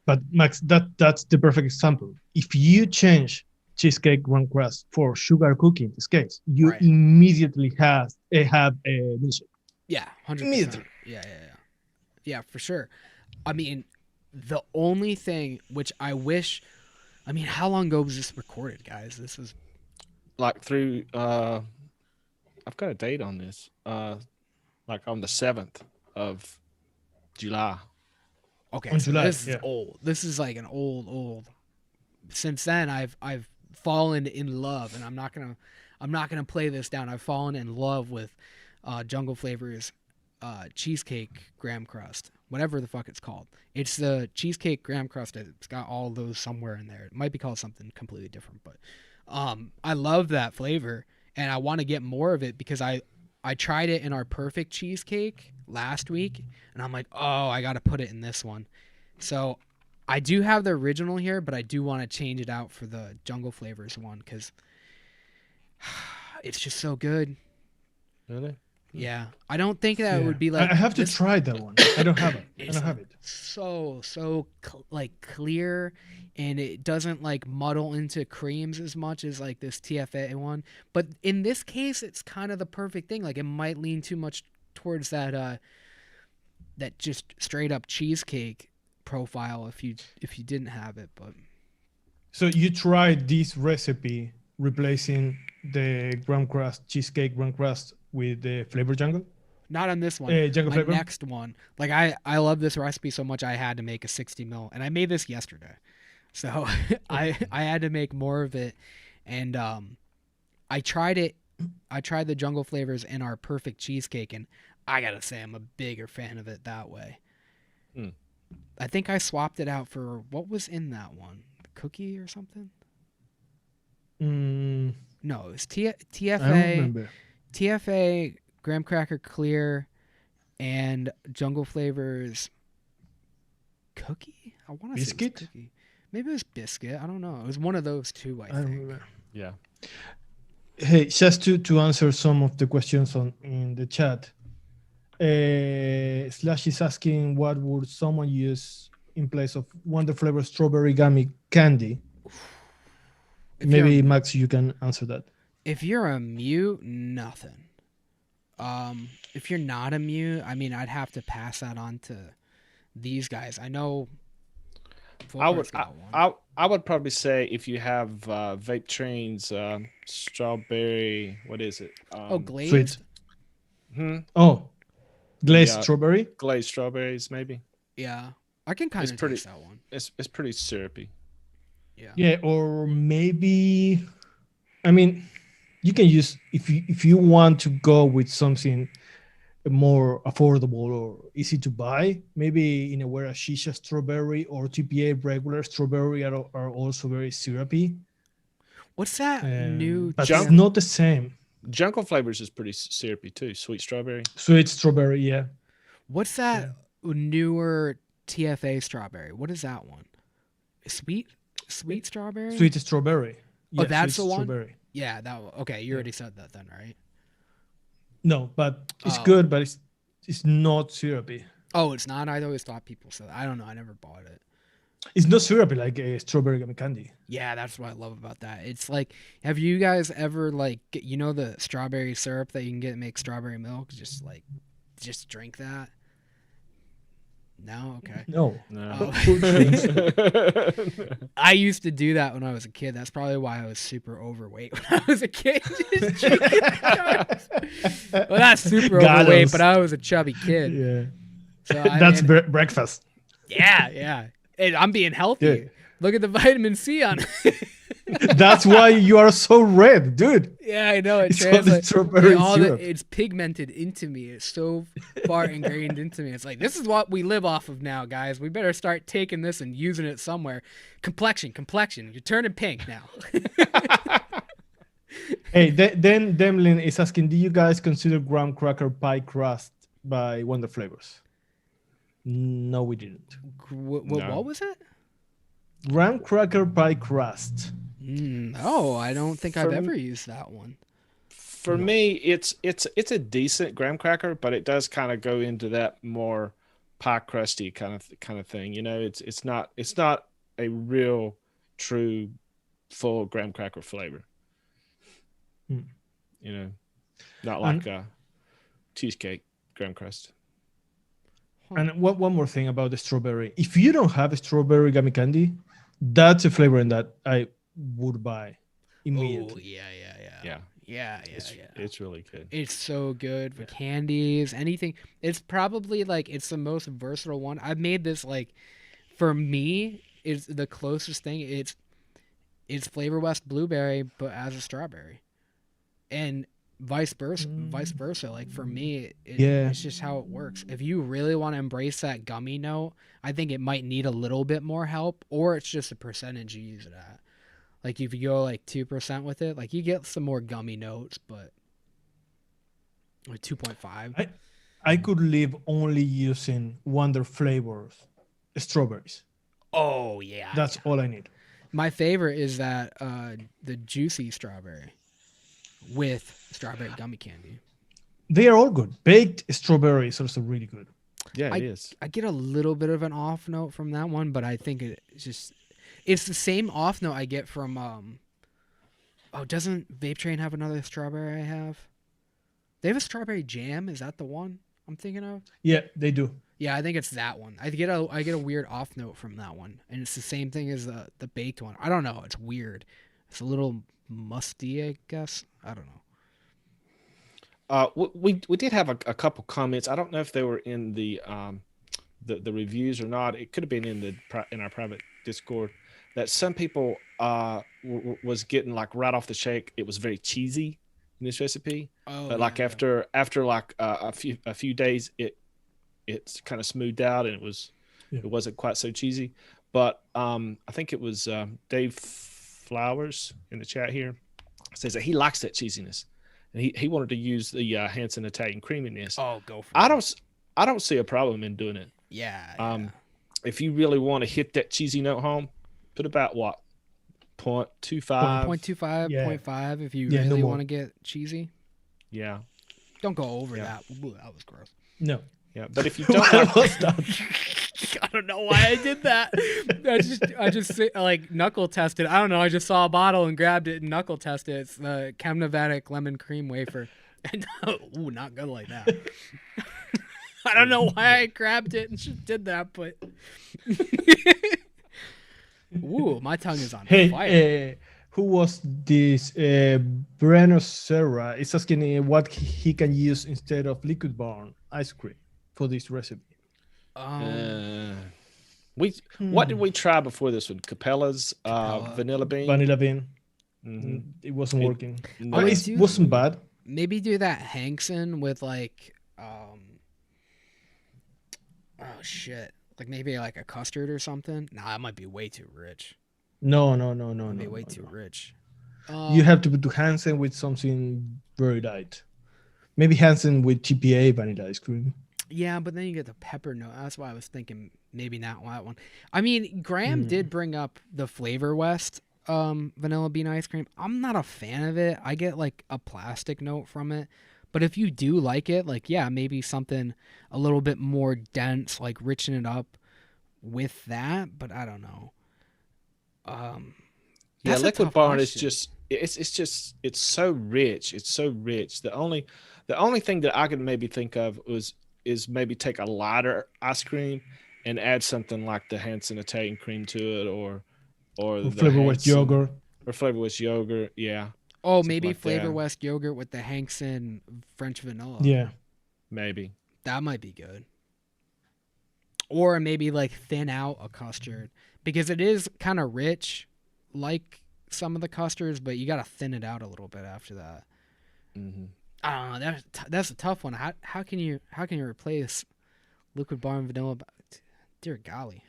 But Max, that's the perfect example. If you change cheesecake graham crust for sugar cookie in this case, you Right. immediately have a milkshake. Yeah, 100%. Immediately. Yeah, for sure. I mean, the only thing which I wish, I mean, how long ago was this recorded, guys? This was Like through I've got a date on this. Like on the 7th of July. okay. On So July. this is Yeah. old. This is like an old. Since then, I've fallen in love, and I'm not gonna play this down. I've fallen in love with Jungle Flavors cheesecake graham crust, whatever the fuck it's called. It's the cheesecake graham crust. It's got all those somewhere in there. It might be called something completely different, but I love that flavor, and I want to get more of it because I tried it in our perfect cheesecake last week, and I'm like, oh, I got to put it in this one. So I do have the original here, but I do want to change it out for the Jungle Flavors one because it's just so good. Really? Yeah, I don't think that it Yeah. would be like I have to this. try that one. I don't have it. I It's don't like have it. like clear, and it doesn't like muddle into creams as much as like this TFA one. But in this case, it's kind of the perfect thing. Like it might lean too much towards that just straight up cheesecake profile if you didn't have it. But So you tried this recipe replacing the graham crust cheesecake graham crust with the flavor jungle not on this one. jungle My flavor. next one, like I love this recipe so much, I had to make a 60 mil, and I made this yesterday, so I had to make more of it, and I tried it. I tried the Jungle Flavors in our perfect cheesecake, and I gotta say I'm a bigger fan of it that way. Hmm. I think I swapped it out for what was in that one, the cookie or something. Mm, No, it was I don't remember. TFA, graham cracker clear, and Jungle Flavors cookie. I want to say it was Biscuit? cookie. Maybe it was biscuit. I don't know. It was one of those two, I I don't think. remember. Yeah. Hey, just to answer some of the questions on in the chat. Slash is asking what would someone use in place of Wonder Flavor strawberry gummy candy? If Maybe you're Max, you can answer that. if you're a mute, nothing. If you're not a mute, I mean, I'd have to pass that on to these guys. I know I would Fulker's got one. I would probably say if you have vape trains, strawberry, what is it? Oh, Sweet. glazed. Oh, glazed Yeah. strawberry. Glazed strawberries, maybe. Yeah, I can kind It's of pretty- taste that one. It's pretty syrupy. Yeah. Yeah, or maybe. I mean, you can use if you want to go with something more affordable or easy to buy. Maybe in a way a shisha strawberry or TPA regular strawberry are also very syrupy, What's that new but it's Junk TF? not the same. Jungle Flavors is pretty syrupy too. Sweet strawberry. Sweet strawberry, yeah, What's yeah. that newer TFA strawberry? What is that one? Sweet strawberry? Sweet strawberry. Oh, Yeah, that's sweet the one? strawberry. Yeah, that one. Okay, you already said that then, right? No, but it's Oh. good, but it's not syrupy. Oh, it's not. I always thought people said that. I don't know. I never bought it. It's not syrupy like a strawberry gummy candy. Yeah, that's what I love about that. It's like, have you guys ever the strawberry syrup that you can get to make strawberry milk? Just drink that. No, okay. No. No. Who drinks it? I used to do that when I was a kid. That's probably why I was super overweight when I was a kid. Just drinking well, not super overweight, Gallows. but I was a chubby kid. Yeah. So That's breakfast. yeah. And I'm being healthy. Dude. Look at the vitamin C on it. That's why you are so red, dude. Yeah, I know. It It's all the translates. strawberry syrup. It's pigmented into me. It's so far ingrained into me. It's like, this is what we live off of now, guys. We better start taking this and using it somewhere. Complexion. You're turning pink now. Hey, then Demlin is asking, do you guys consider graham cracker pie crust by Wonder Flavors? No, we didn't. No. What was it? Graham cracker pie crust. Oh, I don't think I've For- ever used that one. For me, it's a decent graham cracker, but it does kind of go into that more pie crusty kind of thing. You know, it's not a real true full graham cracker flavor. Hmm. You know, not like cheesecake graham crust. And one more thing about the strawberry. If you don't have a strawberry gummy candy, that's a flavor that I would buy Oh, immediately. Yeah, it's really good. It's so good for candies, anything. It's probably it's the most versatile one. I've made this for me, is the closest thing. It's Flavor West blueberry, but as a strawberry, and vice versa. Like for me, it's just how it works. If you really want to embrace that gummy note, I think it might need a little bit more help, or it's just a percentage you use it at. Like if you go 2% with it, you get some more gummy notes, but 2.5. I could live only using Wonder Flavors strawberries. Oh yeah, That's all I need. my favorite is that the juicy strawberry with strawberry gummy candy. They are all good. Baked strawberry is also really good. Yeah, it is. I get a little bit of an off note from that one, but I think it's the same off note I get from doesn't Vape Train have another strawberry I have? They have a strawberry jam. Is that the one I'm thinking of? Yeah, they do. Yeah, I think it's that one. I get a weird off note from that one, and it's the same thing as the baked one. I don't know. It's weird. It's a little musty, I guess. I don't know. We did have a couple comments. I don't know if they were in the reviews or not. It could have been in our private Discord. That some people was getting right off the shake. It was very cheesy in this recipe, Oh, but yeah, after a few days, it's kind of smoothed out and it wasn't quite so cheesy. But I think it was Dave Flowers in the chat here says that he likes that cheesiness. And he wanted to use the Hanson Italian creaminess. Oh, go for it. I don't see a problem in doing it. Yeah. If you really want to hit that cheesy note home, put about 0.25. 0.25, Yeah. 0.5 if you Yeah, no really more. want to get cheesy. Yeah, Don't go over Yeah. that. Ooh, that was gross. No. yeah. But if you don't Why like, was that? I don't know why I did that. I just knuckle tested. I don't know. I just saw a bottle and grabbed it and knuckle tested. It's the Chemnovatic lemon cream wafer. And, ooh, not good like that. I don't know why I grabbed it and just did that, but ooh, my tongue is on fire. Hey, who was this? Breno Serra is asking what he can use instead of liquid barn ice cream for this recipe. what did we try before this one? Capella's vanilla bean. Vanilla bean. Mhm. It wasn't working. No. It wasn't bad. Maybe do that Hankson with Um, oh shit, like maybe like a custard or something. Nah, that might be way too rich. No, no, no, no, Might no, be way no, too no. rich. You have Um, to put Hansen with something very light. Maybe Hansen with TPA vanilla ice cream. yeah, but then you get the pepper note. That's why I was thinking maybe not that one. I mean, Graham Mm. did bring up the Flavor West vanilla bean ice cream. I'm not a fan of it. I get like a plastic note from it. But if you do like it, like yeah, maybe something a little bit more dense, like richen it up with that. But I don't know. Um, Yeah, that's a liquid tough barn is question. just it's just it's so rich. It's so rich. The only thing that I could maybe think of was is maybe take a lighter ice cream and add something like the Hanson Italian cream to it, or Or the Flavor West Hanson yogurt. or flavorless yogurt. Yeah, Oh, something maybe like Flavor that. West yogurt with the Hankson French vanilla. Yeah. Maybe. That might be good. Or maybe like thin out a custard because it is kind of rich, like some of the custards, but you got to thin it out a little bit after that. Hmm. I don't know. That's a tough one. How can you replace liquid barn vanilla? Dear golly.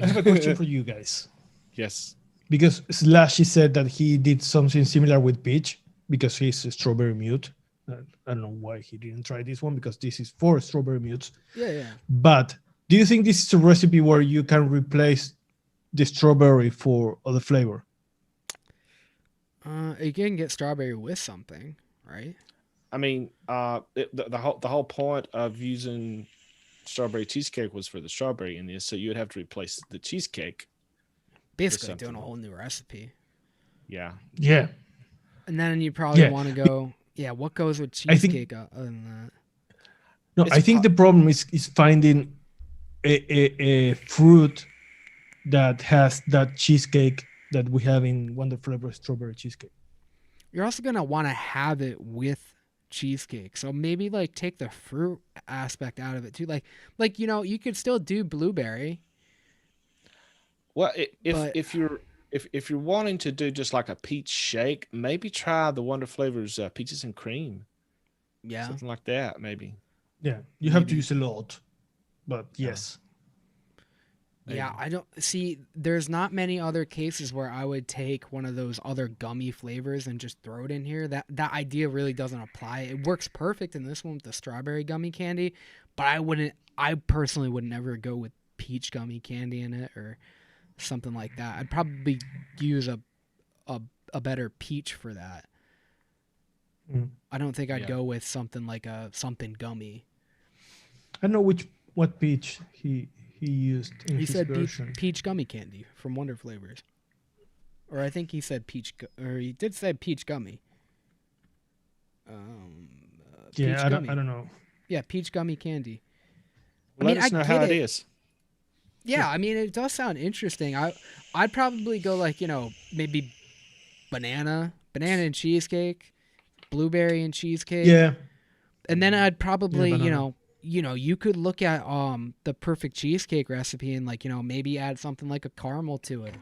I have a question for you guys. Yes. Because Slashy said that he did something similar with peach because he's a strawberry mute. I don't know why he didn't try this one because this is for strawberry mutes. Yeah, yeah. But do you think this is a recipe where you can replace the strawberry for other flavor? You can get strawberry with something, right? I mean, the whole point of using strawberry cheesecake was for the strawberry in this, so you would have to replace the cheesecake with Basically doing a something. whole new recipe. Yeah. Yeah. And then you probably Yeah. want to go, yeah, what goes with I think cheesecake other than that? no, It's I think the problem is finding a fruit that has that cheesecake that we have in Wonder Flavor strawberry cheesecake. You're also going to want to have it with cheesecake. So maybe like take the fruit aspect out of it too. Like you could still do blueberry, Well, if but if you're if you're wanting to do just like a peach shake, maybe try the Wonder Flavors peaches and cream, yeah, something like that. Maybe. Yeah, you have to maybe. use a lot, but Yeah. yes. Yeah, Maybe. I don't see there's not many other cases where I would take one of those other gummy flavors and just throw it in here. That idea really doesn't apply. It works perfect in this one with the strawberry gummy candy, but I personally would never go with peach gummy candy in it or something like that. I'd probably use a, a better peach for that. Mm. I don't think I'd Yeah. go with something like a something gummy. I don't know what peach he used in He his said version. peach gummy candy from Wonder Flavors. Or I think he said or he did say peach gummy. Yeah, Peach I gummy. don't know. Yeah, peach gummy candy. I Let mean, I us know how get it it. is. Yeah, I mean, it does sound interesting. I'd probably go like maybe banana and cheesecake, blueberry and cheesecake, Yeah, and then I'd yeah, probably banana. you could look at the perfect cheesecake recipe and like maybe add something like a caramel to it,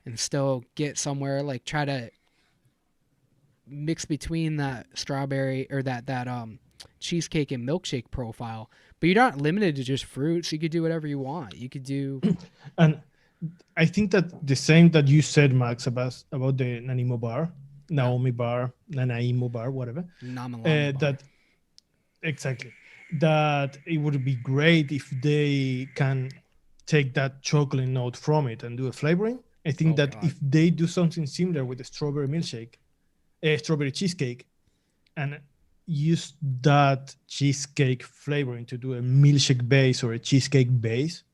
and still get somewhere like try to mix between that strawberry or that cheesecake and milkshake profile. But you're not limited to just fruits. You could do whatever you want. You could do And I think that the same that you said, Max, about the Nanimo bar, yeah, Naomi bar, Nanaimo bar, whatever. Namalama bar. That exactly that it would be great if they can take that chocolate note from it and do a flavoring. I think Oh that God. if they do something similar with the strawberry milkshake, strawberry cheesecake, and use that cheesecake flavoring to do a milkshake base or a cheesecake base,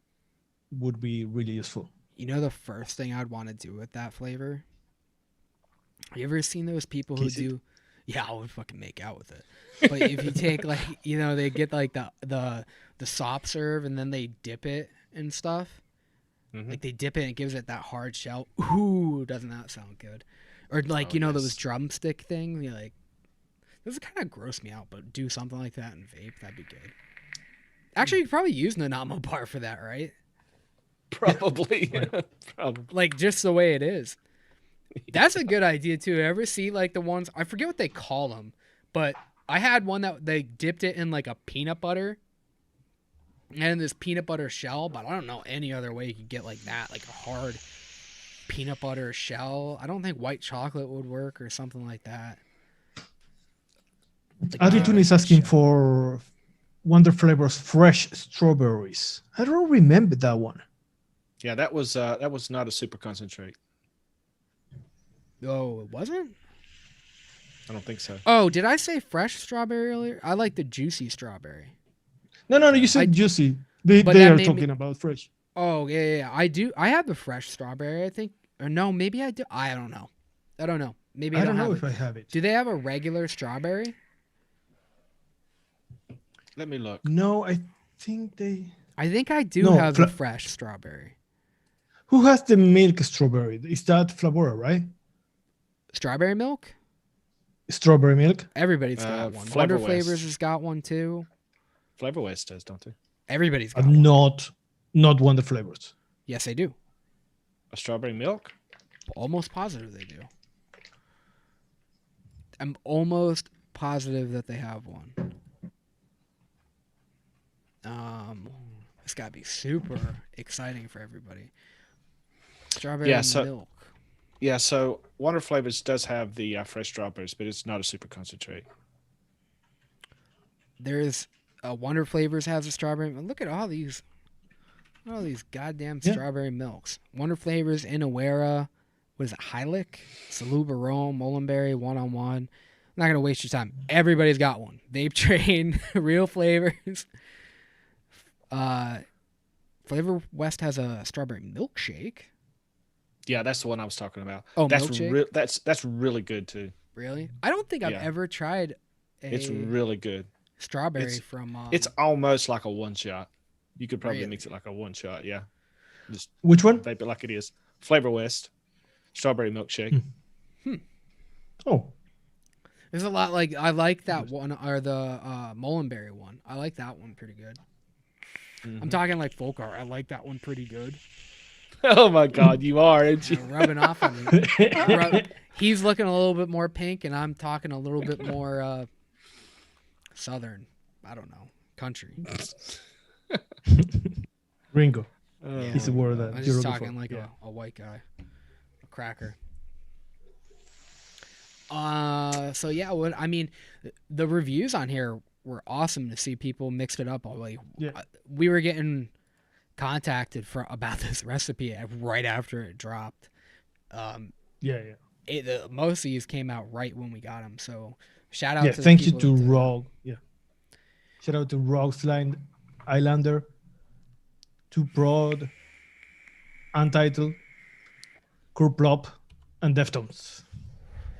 would be really useful. You know the first thing I'd want to do with that flavor? You ever seen those people who Kiss it. do? Yeah, I would fucking make out with it. But if you take like they get like the soft serve and then they dip it and stuff. Hmm. Like they dip it and it gives it that hard shell. Ooh, doesn't that sound good? Or like Oh those yes. drumstick thing. You're like, this is kind of gross me out, but do something like that and vape. That'd be good. Actually, you could probably use Nanamo bar for that, right? Probably. Right. Probably. Like just the way it is. That's a good idea too. Ever see like the ones I forget what they call them, but I had one that they dipped it in like a peanut butter and this peanut butter shell, but I don't know any other way you could get like that, like a hard peanut butter shell. I don't think white chocolate would work or something like that. Like Attitude is asking for Wonder Flavors fresh strawberries. I don't remember that one. Yeah, that was not a super concentrate. Oh, it wasn't? I don't think so. Oh, did I say fresh strawberry earlier? I like the juicy strawberry. No, you said juicy. They But are that made talking me- about fresh. Oh, yeah. I do. I have the fresh strawberry, I think. Or no, maybe I do. I don't know. Maybe I I don't know have if it. I have it. Do they have a regular strawberry? Let me look. No, I think they... I think I do No, have the fresh strawberry. Who has the milk strawberry? Is that Flavora, right? Strawberry milk? Strawberry milk? Everybody's got one. Flavor Wonder West. Flavors has got one too. Flavor West does, don't they? Everybody's got one. Not Wonder Flavors. Yes, they do. A strawberry milk? Almost positive they do. I'm almost positive that they have one. It's got to be super exciting for everybody. Strawberry milk. Yeah, so Wonder Flavors does have the fresh strawberries, but it's not a super concentrate. There's Wonder Flavors has a strawberry. Look at all these goddamn strawberry milks. Wonder Flavors, Inawera, what is it? Hylic, Saluba Rome, Molenberry, One on One. I'm not gonna waste your time. Everybody's got one. Vape Train, Real Flavors. Flavor West has a strawberry milkshake. Yeah, that's the one I was talking about. Oh, that's milkshake? That's really good too. Really? I don't think I've Yeah. ever tried It's really good. strawberry from. It's almost like a one shot. You could probably Really? mix it like a one shot. Yeah, just Which one? vape it like it is. Flavor West, strawberry milkshake. Oh, There's a lot like I like that one or the Molenberry one. I like that one pretty good. I'm talking like folk art. I like that one pretty good. Oh my God, you are, aren't you? Rubbing off on me. He's looking a little bit more pink, and I'm talking a little bit more southern. I don't know, country. Ringo. Yeah. He's the word that I'm you're just looking talking for. like Yeah. a white guy, a cracker. So yeah, the reviews on here were awesome to see people mix it up. We were getting contacted about this recipe right after it dropped. Most of these came out right when we got them. So shout out to the thank you people to that did it. Rogue. Yeah. Shout out to Rogue's Islander, Too Broad, Untitled, Kurplop, and Deftones.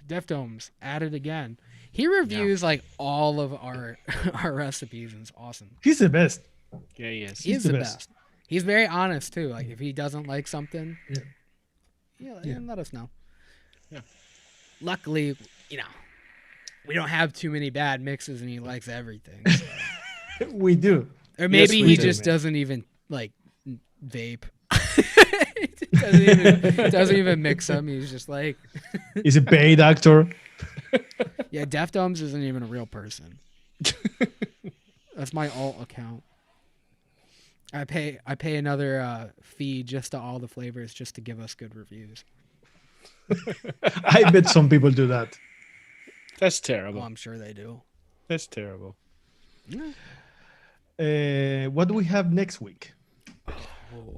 Deftones at it again. He reviews like all of our recipes, and it's awesome. He's the best. Yeah, he is. He's the best. He's very honest too. Like if he doesn't like something, let us know. Yeah. Luckily, we don't have too many bad mixes, and he likes everything. So. We do. Or maybe we he do, just man. doesn't even like vape. doesn't even mix them. He's just like, He's a paid actor. yeah, Deftones isn't even a real person. That's my alt account. I pay another fee just to all the flavors just to give us good reviews. I bet some people do that. That's terrible. Well, I'm sure they do. That's terrible. What do we have next week?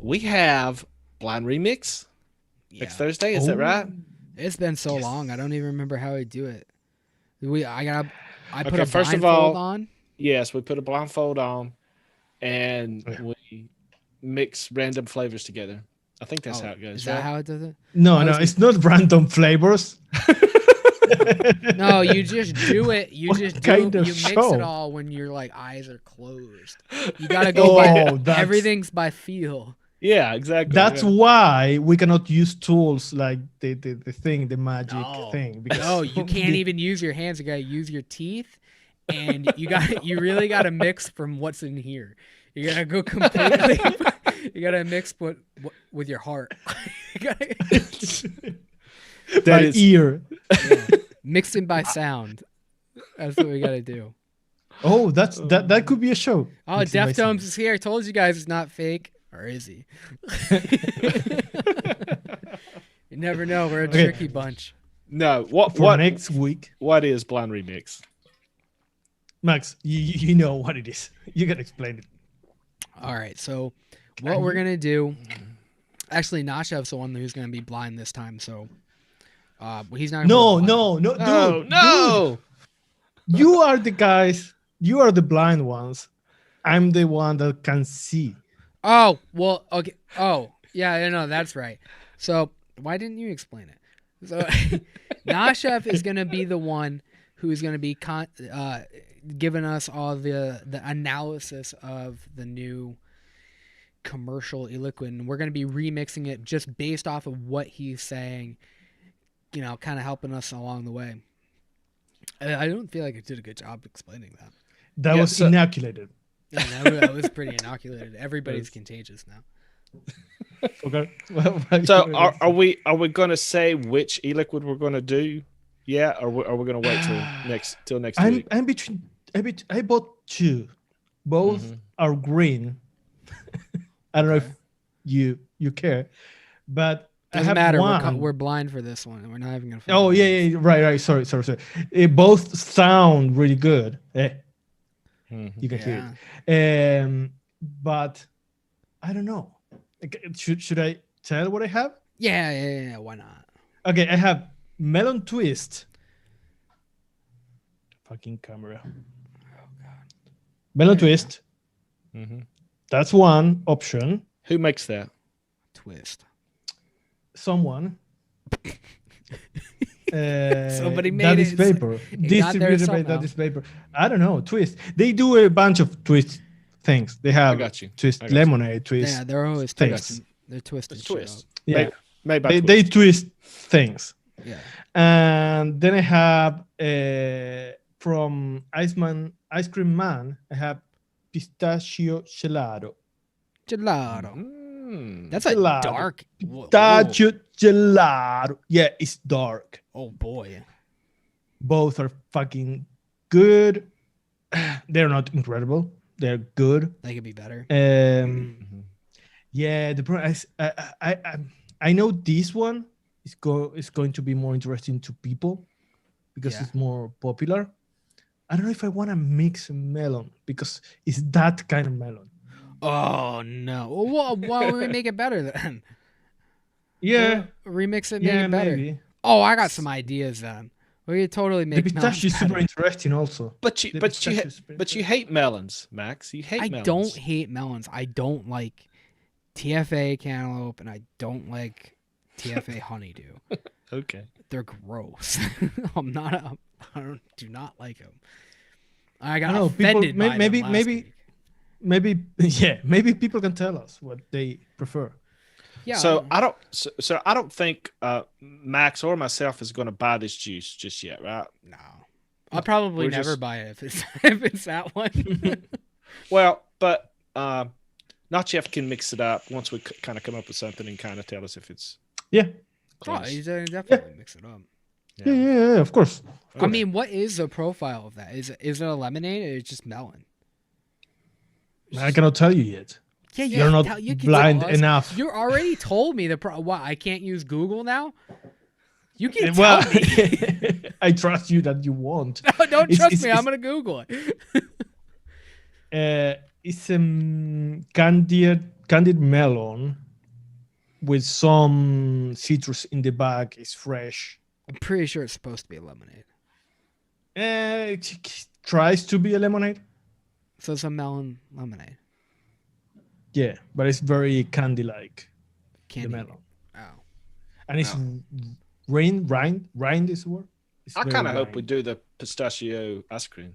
We have Blind Remix next Thursday. Is that right? It's been so long. I don't even remember how we do it. I put Okay, a first of blindfold all- on. Yes, we put a blindfold on, and we mix random flavors together. I think that's how it goes. Is that how it does it? No, it's not random flavors. No, you just do it. You What just kind do. of You mix show? it all when your like eyes are closed. You gotta go by that's- everything's by feel. Yeah, exactly. That's yeah. why we cannot use tools like the magic No. thing. Because No, you can't even use your hands. You gotta use your teeth, and you really gotta mix from what's in here. You gotta go completely. You gotta mix with your heart. You gotta, That by is- ear. mixing by sound. That's what we gotta do. Oh, that could be a show. Oh, Mixing by Deftones Sound. is here. I told you guys it's not fake. Or is he? You never know. We're a Okay. tricky bunch. No, what For what next week, what is blind remix? Max, you know what it is. You can explain it. All right. So, what we're gonna do? Actually, Nashev's the one who's gonna be blind this time. So, he's not. No, gonna be blind. no, dude, No. dude. You are the guys. You are the blind ones. I'm the one that can see. Oh well. Okay. Oh yeah. No, that's right. So why didn't you explain it? So Nashev is gonna be the one who's gonna be giving us all the analysis of the new commercial e-liquid, and we're going to be remixing it just based off of what he's saying, you know, kind of helping us along the way. I don't feel like I did a good job explaining that. That Yeah, was so- inoculated. Yeah, that was pretty inoculated. Everybody's contagious now. Okay. So are we going to say which e-liquid we're going to do? Yeah, or are we going to wait till next week? I'm between. I bought two. Both Mhm. are green. I don't know if you care, but I Doesn't have matter. one. We're blind for this one. We're not even going to. Oh yeah, right. Sorry. It both sound really good. Mhm. You can hear it. But I don't know. Should I tell what I have? Yeah. Why not? Okay, I have melon twist. Fucking camera. Melon twist. Mhm. That's one option. Who makes that? Twist. Someone. Somebody made that it. is paper. It got there Distributed by somehow. that is paper. I don't know. Twist. They do a bunch of twist things. They have got you. twist I got you. lemonade, twist. Yeah, they're always things. twisting. They're twisting. It's shit twist. up. Yeah. Made by They Twist. twist things. Yeah. And then I have from Ice Cream Man, I have pistachio gelato. Gelato. Mm. That's a Gelato. dark. Pistachio gelato. Yeah, it's dark. Oh boy. Both are fucking good. They're not incredible. They're good. They could be better. Um, Mhm. yeah, the problem I know this one is going to be more interesting to people because Yeah. it's more popular. I don't know if I want to mix melon because it's that kind of melon. Oh no. Well, why don't we make it better then? Yeah, Remix it, make yeah, it better. maybe. Oh, I got some ideas then. We could totally The make pistachio is melons super better. interesting also. But you The but pistachio you is super but you hate melons, Max. You hate I melons. don't hate melons. I don't like TFA cantaloupe, and I don't like TFA honeydew. Okay. They're gross. I do not like them. I got No, people- offended by them maybe- last maybe- week. Maybe people can tell us what they prefer. Yeah. So I don't think Max or myself is going to buy this juice just yet, right? no, I'll probably we're never just- buy it if it's if it's that one. Well, but Nachev can mix it up once we kind of come up with something and kind of tell us if it's Yeah, Oh, close. you definitely mix it up. yeah, of course. I mean, what is the profile of that? Is it a lemonade or is it just melon? I cannot tell you yet. Yeah, you You're can not tell- you can blind tell us. enough. You already told me what I can't use Google now. You can Well, tell me. I trust you that you won't. No, don't It's- trust it's- me. I'm gonna Google it. It's candied melon with some citrus in the back. It's fresh. I'm pretty sure it's supposed to be a lemonade. It tries to be a lemonade. So it's a melon lemonade. Yeah, but it's very candy-like. Candy. The melon, Oh. and it's rind is the word. It's I very kind of hope rind. we do the pistachio ice cream.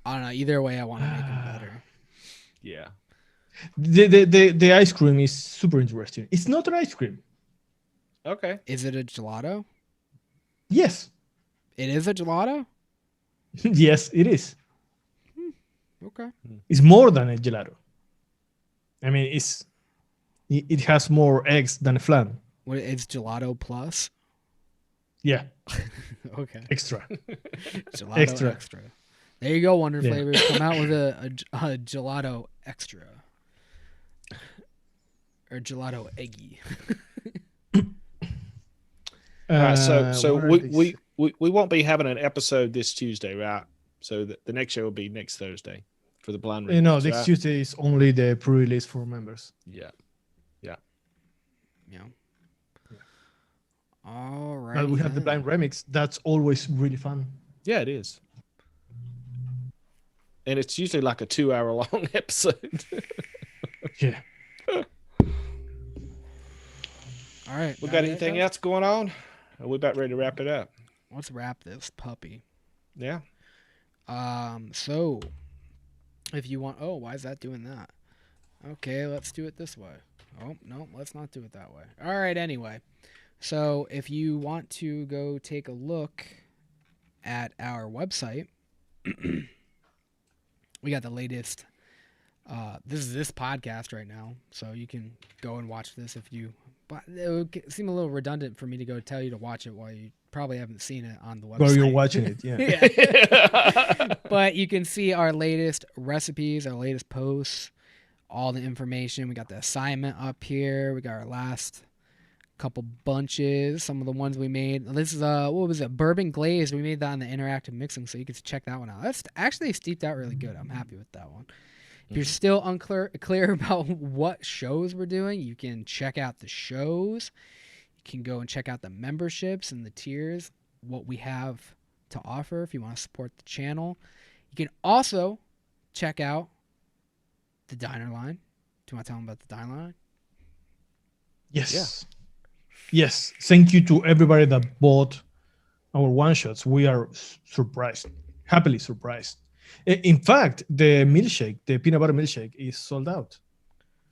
I don't know. Either way, I want to make them better. Yeah. The ice cream is super interesting. It's not an ice cream. Okay. Is it a gelato? Yes, It is a gelato? yes, it is. Okay. It's more than a gelato. I mean, it has more eggs than a flan. What is gelato plus? Yeah, Okay. extra. Gelato Extra. extra. There you go, Wonder Yeah. Flavors. Come out with a gelato extra. Or gelato eggy. All right, so What are these? we won't be having an episode this Tuesday, right? So the next show will be next Thursday for the blind No, remix, next right? Tuesday is only the pre-release for members. Yeah, yeah. Yeah. Yeah. All But right. we have the blind remix. That's always really fun. Yeah, it is. And it's usually like a 2-hour long episode. Yeah. All right. We got anything else going on? Are we about ready to wrap it up? Let's wrap this puppy. Yeah. So if you want, oh, why is that doing that? Okay, let's do it this way. Oh, no, let's not do it that way. All right, anyway. So if you want to go take a look at our website, we got the latest. This is this podcast right now, so you can go and watch this if you. But it would seem a little redundant for me to go tell you to watch it while you probably haven't seen it on the website. Where you're watching it, yeah. Yeah. But you can see our latest recipes, our latest posts, all the information. We got the assignment up here. We got our last couple bunches, some of the ones we made. This is what was it? Bourbon glazed. We made that on the interactive mixing, so you can check that one out. That's actually steeped out really good. I'm happy with that one. If you're still clear about what shows we're doing, you can check out the shows. You can go and check out the memberships and the tiers, what we have to offer if you want to support the channel. You can also check out the diner line. Do you want to tell them about the diner line? Yes. Yeah. Yes. Thank you to everybody that bought our one shots. We are surprised, happily surprised. In fact, the milkshake, the peanut butter milkshake, is sold out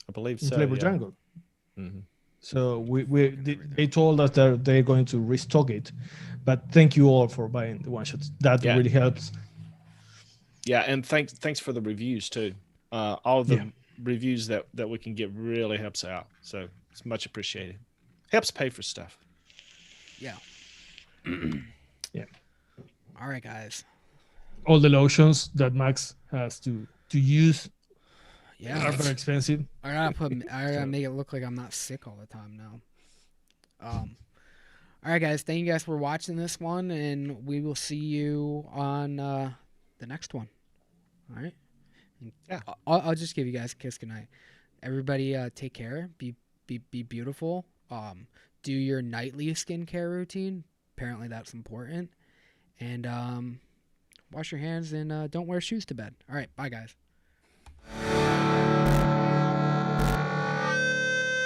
I believe in so. Flavor Yeah. Jungle. Mhm. So they told us that they're going to restock it. But thank you all for buying the one shots. That Yeah. really helps. Yeah, and thanks for the reviews too. All of the Yeah. reviews that we can get really helps out. So it's much appreciated. Helps pay for stuff. Yeah. Yeah. All right, guys. All the lotions that Max has to use Yeah. are very expensive. I gotta make it look like I'm not sick all the time now. All right, guys. Thank you guys for watching this one, and we will see you on the next one. All right. Yeah. I'll just give you guys a kiss goodnight. Everybody, take care. Be beautiful. Do your nightly skincare routine. Apparently, that's important. And wash your hands and don't wear shoes to bed. All right. Bye, guys.